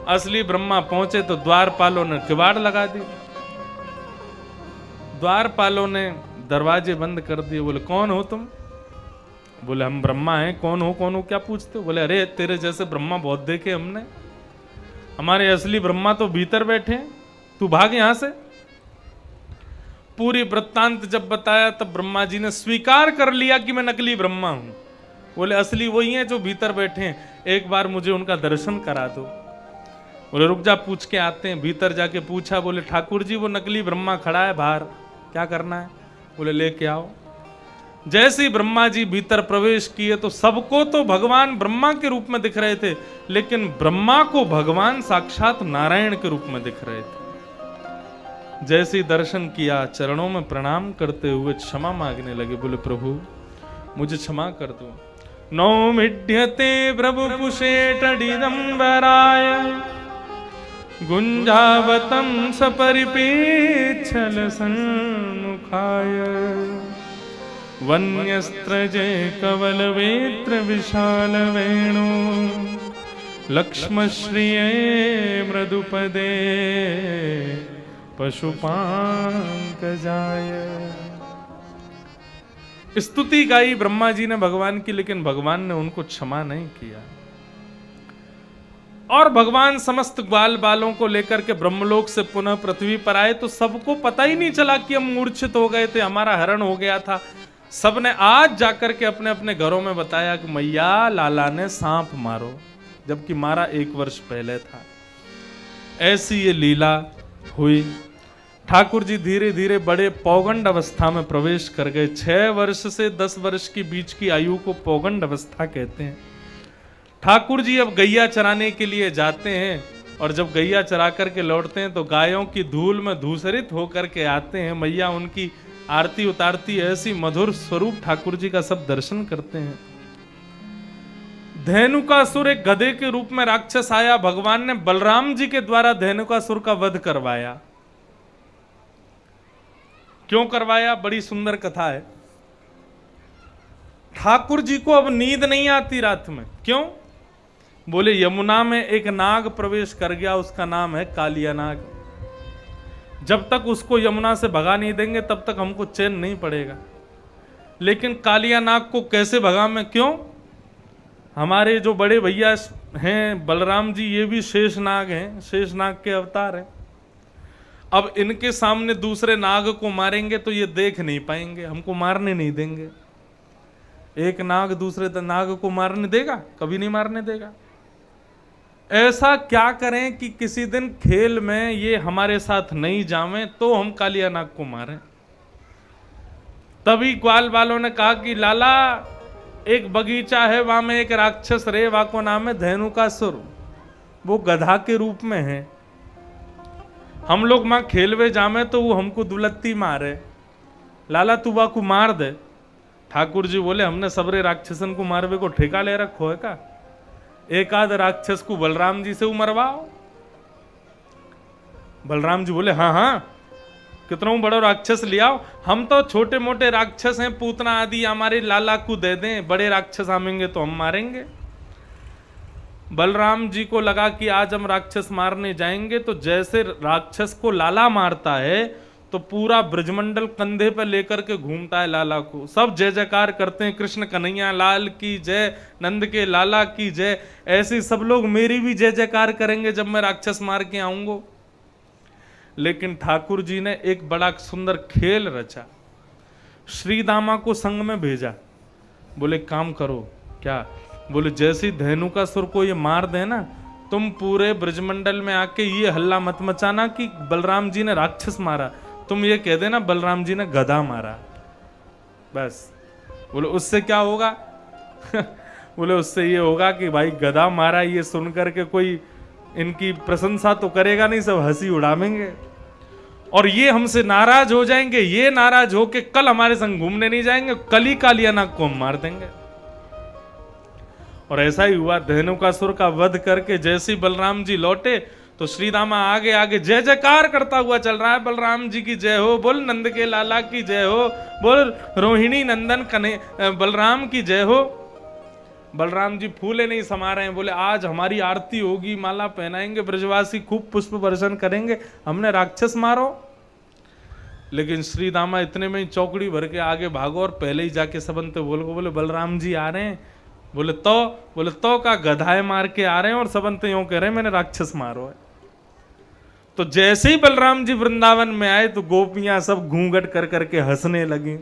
असली ब्रह्मा पहुंचे तो द्वारपालों ने किवाड़ लगा दिए। द्वारपालों ने दरवाजे बंद कर दिए। बोले कौन हो तुम? बोले हम ब्रह्मा हैं। कौन हो क्या पूछते हो? बोले अरे तेरे जैसे ब्रह्मा बहुत देखे हमने, हमारे असली ब्रह्मा तो भीतर बैठे हैं, तू भाग यहां से। पूरी वृत्तांत जब बताया तब ब्रह्मा जी ने स्वीकार कर लिया कि मैं नकली ब्रह्मा हूं। बोले असली वही हैं जो भीतर बैठे हैं, एक बार मुझे उनका दर्शन करा दो। बोले रुक जा पूछ के आते हैं। भीतर जाके पूछा, बोले ठाकुर जी वो नकली ब्रह्मा खड़ा है बाहर, क्या करना है? बोले लेके आओ। जैसे ही ब्रह्मा जी भीतर प्रवेश किए तो सबको तो भगवान ब्रह्मा के रूप में दिख रहे थे, लेकिन ब्रह्मा को भगवान साक्षात नारायण के रूप में दिख रहे थे। जैसे ही दर्शन किया चरणों में प्रणाम करते हुए क्षमा मांगने लगे। बोले प्रभु मुझे क्षमा कर दो। नौमिड्यते प्रभु पुषेटडिदंबराय गुंजावतं सपरिपेच्छल सन्मुखाय वन्यस्त्रजे कवलवेत्र विशाल वेणु लक्ष्मश्रिये मृदुपदे पशुपांकजाय। स्तुति गाई ब्रह्मा जी ने भगवान की, लेकिन भगवान ने उनको क्षमा नहीं किया। और भगवान समस्त ग्वाल बालों को लेकर के ब्रह्मलोक से पुनः पृथ्वी पर आए तो सबको पता ही नहीं चला कि हम मूर्छित हो गए थे, हमारा हरण हो गया था। सबने आज जाकर के अपने अपने घरों में बताया कि मैया लाला ने सांप मारो, जबकि मारा 1 वर्ष पहले था। ऐसी ये लीला हुई। ठाकुर जी धीरे धीरे बड़े पौगंड अवस्था में प्रवेश कर गए। 6 वर्ष से 10 वर्ष के बीच की आयु को पौगंड अवस्था कहते हैं। ठाकुर जी अब गैया चराने के लिए जाते हैं, और जब गैया चरा करके लौटते हैं तो गायों की धूल में धूसरित होकर के आते हैं। मैया उनकी आरती उतारती, ऐसी मधुर स्वरूप ठाकुर जी का सब दर्शन करते हैं। धेनुकासुर एक गधे के रूप में राक्षस आया, भगवान ने बलराम जी के द्वारा धेनुकासुर का वध करवाया। क्यों करवाया? बड़ी सुंदर कथा है। ठाकुर जी को अब नींद नहीं आती रात में। क्यों? बोले यमुना में एक नाग प्रवेश कर गया, उसका नाम है कालिया नाग। जब तक उसको यमुना से भगा नहीं देंगे तब तक हमको चैन नहीं पड़ेगा। लेकिन कालिया नाग को कैसे भगा मैं? क्यों? हमारे जो बड़े भैया हैं बलराम जी, ये भी शेष नाग हैं, शेष नाग के अवतार हैं। अब इनके सामने दूसरे नाग को मारेंगे तो ये देख नहीं पाएंगे, हमको मारने नहीं देंगे। एक नाग दूसरे नाग को मारने देगा? कभी नहीं मारने देगा। ऐसा क्या करें कि किसी दिन खेल में ये हमारे साथ नहीं जावें तो हम कालिया नाग को मारें। तभी ग्वाल वालों ने कहा कि लाला एक बगीचा है, वहां में एक राक्षस रहे, वहां को नाम है धेनुकासुर, वो गधा के रूप में है। हम लोग वहां खेलवे जामे तो वो हमको दुलत्ती मारे, लाला तू वाकू मार दे। ठाकुर जी बोले हमने सबरे राक्षसन को मारवे को ठेका ले रखो है का? एक आध राक्षस को बलराम जी से उमरवाओ। बलराम जी बोले हाँ हाँ कितना बड़ा राक्षस ले आओ, हम तो छोटे मोटे राक्षस हैं, पूतना आदि हमारे लाला को दे दें, बड़े राक्षस आएंगे तो हम मारेंगे। बलराम जी को लगा कि आज हम राक्षस मारने जाएंगे तो जैसे राक्षस को लाला मारता है तो पूरा ब्रजमंडल कंधे पर लेकर के घूमता है लाला को, सब जय जयकार करते हैं, कृष्ण कन्हैया लाल की जय, नंद के लाला की जय। ऐसे सब लोग मेरी भी जय जयकार करेंगे जब मैं राक्षस मार के आऊंगा। लेकिन ठाकुर जी ने एक बड़ा सुंदर खेल रचा, श्री दामा को संग में भेजा। बोले काम करो। क्या? बोले जैसे धेनुकासुर को ये मार देना तुम पूरे ब्रजमंडल में आके ये हल्ला मत मचाना कि बलराम जी ने राक्षस मारा, तुम ये कह देना बलराम जी ने गधा मारा, बस। बोले उससे क्या होगा? बोले उससे ये होगा कि भाई गधा मारा ये सुनकर के कोई इनकी प्रशंसा तो करेगा नहीं, सब हंसी उड़ावेंगे और ये हमसे नाराज हो जाएंगे। ये नाराज होके कल हमारे संग घूमने नहीं जाएंगे, कल ही कालिया नाग को हम मार देंगे। और ऐसा ही हुआ, धेनुकासुर का वध करके जैसे ही बलराम जी लौटे तो श्री दामा आगे आगे जय जयकार करता हुआ चल रहा है, बलराम जी की जय हो, बोल नंद के लाला की जय हो, बोल रोहिणी नंदन कन्हे बलराम की जय हो। बलराम जी फूले नहीं समा रहे हैं, बोले आज हमारी आरती होगी, माला पहनाएंगे, ब्रजवासी खूब पुष्प वर्षण करेंगे, हमने राक्षस मारो। लेकिन श्री दामा इतने में ही चौकड़ी भर के आगे भागो और पहले ही जाके सबंते बोले बलराम जी आ रहे हैं। बोले तो का गधाए मार के आ रहे हैं और सबंते यूं कह रहे हैं मैंने राक्षस मारो है। तो जैसे ही बलराम जी वृंदावन में आए तो गोपियां सब घूंघट कर करके हंसने लगी।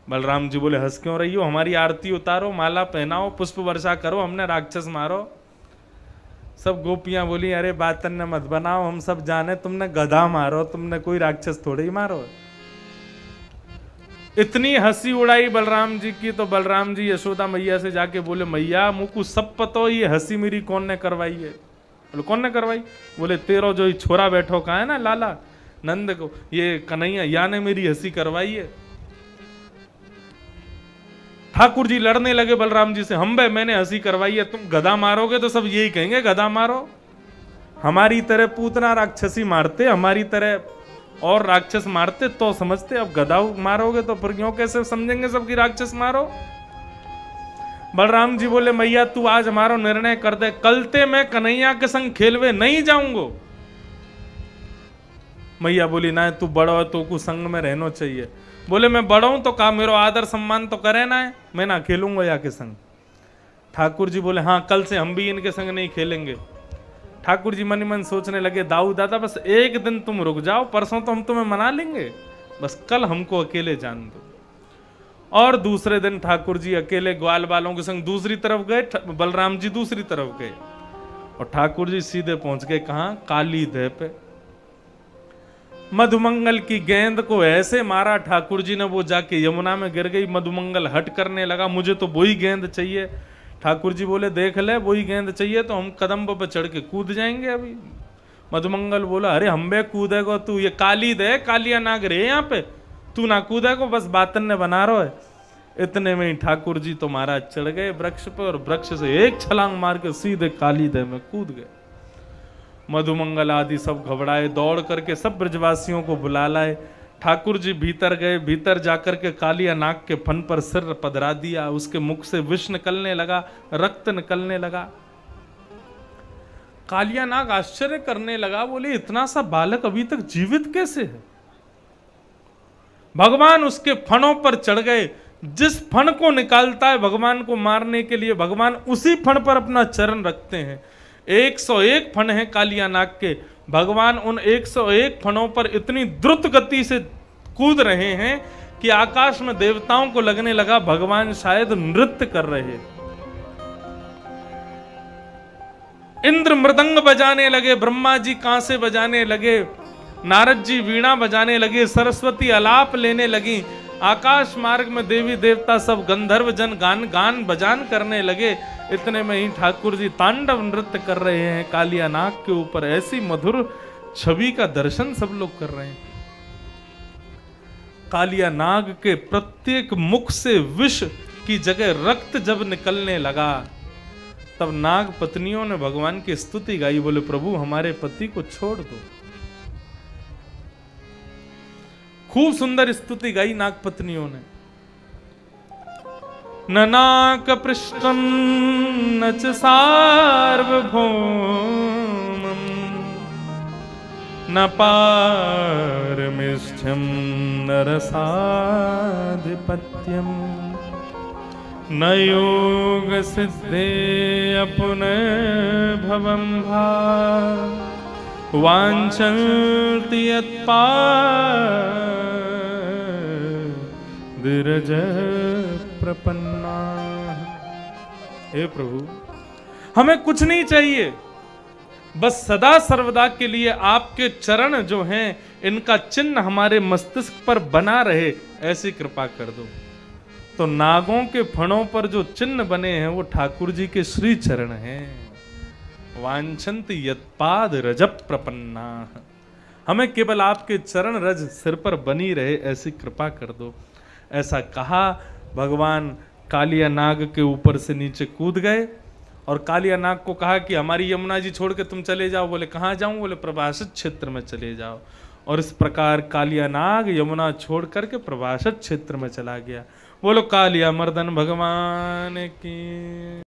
बलराम जी बोले हंस क्यों रही हो, हमारी आरती उतारो, माला पहनाओ, पुष्प वर्षा करो, हमने राक्षस मारो। सब गोपियां बोली अरे बातन ने मत बनाओ, हम सब जाने तुमने गधा मारो, तुमने कोई राक्षस थोड़े ही मारो। इतनी हंसी उड़ाई बलराम जी की तो बलराम जी यशोदा मैया से जाके बोले मैया मुझको सब पता हो ये हंसी मेरी कौन ने करवाई है। बोले कौन ने करवाई? बोले तेरो जो छोरा बैठो का है ना लाला नंद को, ये कन्हैया या ने मेरी हंसी करवाई है। ठाकुर जी लड़ने लगे बलराम जी से, हम बे मैंने हंसी करवाई है, तुम गधा मारोगे तो सब यही कहेंगे गधा मारो। हमारी तरह पूतना राक्षसी मारते, हमारी तरह और राक्षस मारते तो समझते, अब गधा मारोगे तो फिर क्यों कैसे समझेंगे सबकी राक्षस मारो। बलराम जी बोले मैया तू आज हमारा निर्णय कर दे, कलते मैं कन्हैया के संग खेलवे नहीं जाऊंगो। मैया बोली ना तू बड़ा है तो को संग में रहना चाहिए। बोले मैं बड़ा हूं तो का मेरा आदर सम्मान तो करे ना है, मैं ना खेलूंगा या के संग। ठाकुर जी बोले हाँ कल से हम भी इनके संग नहीं खेलेंगे। ठाकुर जी मन ही मन सोचने लगे दाऊ दादा बस एक दिन तुम रुक जाओ, परसों तो हम तुम्हें मना लेंगे, बस कल हमको अकेले जान दो। और दूसरे दिन ठाकुर जी अकेले ग्वाल वालों के संग दूसरी तरफ गए, बलराम जी दूसरी तरफ गए और ठाकुर जी सीधे पहुंच गए कहां? काली दह पे। मधुमंगल की गेंद को ऐसे मारा ठाकुर जी ने, वो जाके यमुना में गिर गई। मधुमंगल हट करने लगा, मुझे तो वही गेंद चाहिए। ठाकुर जी बोले देख ले वही गेंद चाहिए तो हम कदम पर चढ़ के कूद जाएंगे अभी। मधुमंगल बोला अरे हम बे कूदेगो तू, ये काली दे कालिया नाग रे यहाँ पे, तू ना कूदेगो, बस बातन ने बना रहा है। इतने में ही ठाकुर जी तो महाराज चढ़ गए वृक्ष पे और वृक्ष से एक छलांग मार के सीधे काली दह में कूद गए। मधुमंगल आदि सब घबराए, दौड़ करके सब ब्रजवासियों को बुला लाए। ठाकुर जी भीतर गए, भीतर जाकर के कालिया नाग के फन पर सिर पधरा दिया, उसके मुख से विष निकलने लगा, रक्त निकलने लगा। कालिया नाग आश्चर्य करने लगा, बोले इतना सा बालक अभी तक जीवित कैसे है? भगवान उसके फणों पर चढ़ गए, जिस फण को निकालता है भगवान को मारने के लिए भगवान उसी फण पर अपना चरण रखते हैं। 101 फण है कालिया नाग के, भगवान उन 101 फणों पर इतनी द्रुत गति से कूद रहे हैं कि आकाश में देवताओं को लगने लगा भगवान शायद नृत्य कर रहे हैं। इंद्र मृदंग बजाने लगे, ब्रह्मा जी कांसे बजाने लगे, नारद जी वीणा बजाने लगे, सरस्वती अलाप लेने लगी, आकाश मार्ग में देवी देवता सब गंधर्व जन गान बजान करने लगे। इतने में ही ठाकुर जी तांडव नृत्य कर रहे हैं कालिया नाग के ऊपर। ऐसी मधुर छवि का दर्शन सब लोग कर रहे हैं। कालिया नाग के प्रत्येक मुख से विष की जगह रक्त जब निकलने लगा, तब नाग पत्नियों ने भगवान की स्तुति गाई, बोले प्रभु हमारे पति को छोड़ दो। खूब सुंदर स्तुति गाई नाग पत्नियों ने। न नाक पृष्ठम न च सार्वभौमम् न पारमेष्ठ्यम न रसाधिपत्यम न योग सिद्धे पुनर्भवं भा वाञ्छन्ति यत्पादिरज प्रपन्ना। हे प्रभु हमें कुछ नहीं चाहिए, बस सदा सर्वदा के लिए आपके चरण जो हैं इनका चिन्ह हमारे मस्तिष्क पर बना रहे, ऐसी कृपा कर दो। तो नागों के फणों पर जो चिन्ह बने हैं वो ठाकुर जी के श्री चरण हैं। वांछन्ति यत्पाद रज प्रपन्ना, हमें केवल आपके चरण रज सिर पर बनी रहे, ऐसी कृपा कर दो। ऐसा कहा, भगवान कालिया नाग के ऊपर से नीचे कूद गए और कालिया नाग को कहा कि हमारी यमुना जी छोड़ के तुम चले जाओ। बोले कहाँ जाऊं? बोले प्रभाषित क्षेत्र में चले जाओ। और इस प्रकार कालिया नाग यमुना छोड़ करके प्रभाषित क्षेत्र में चला गया। बोलो कालिया मर्दन भगवान की।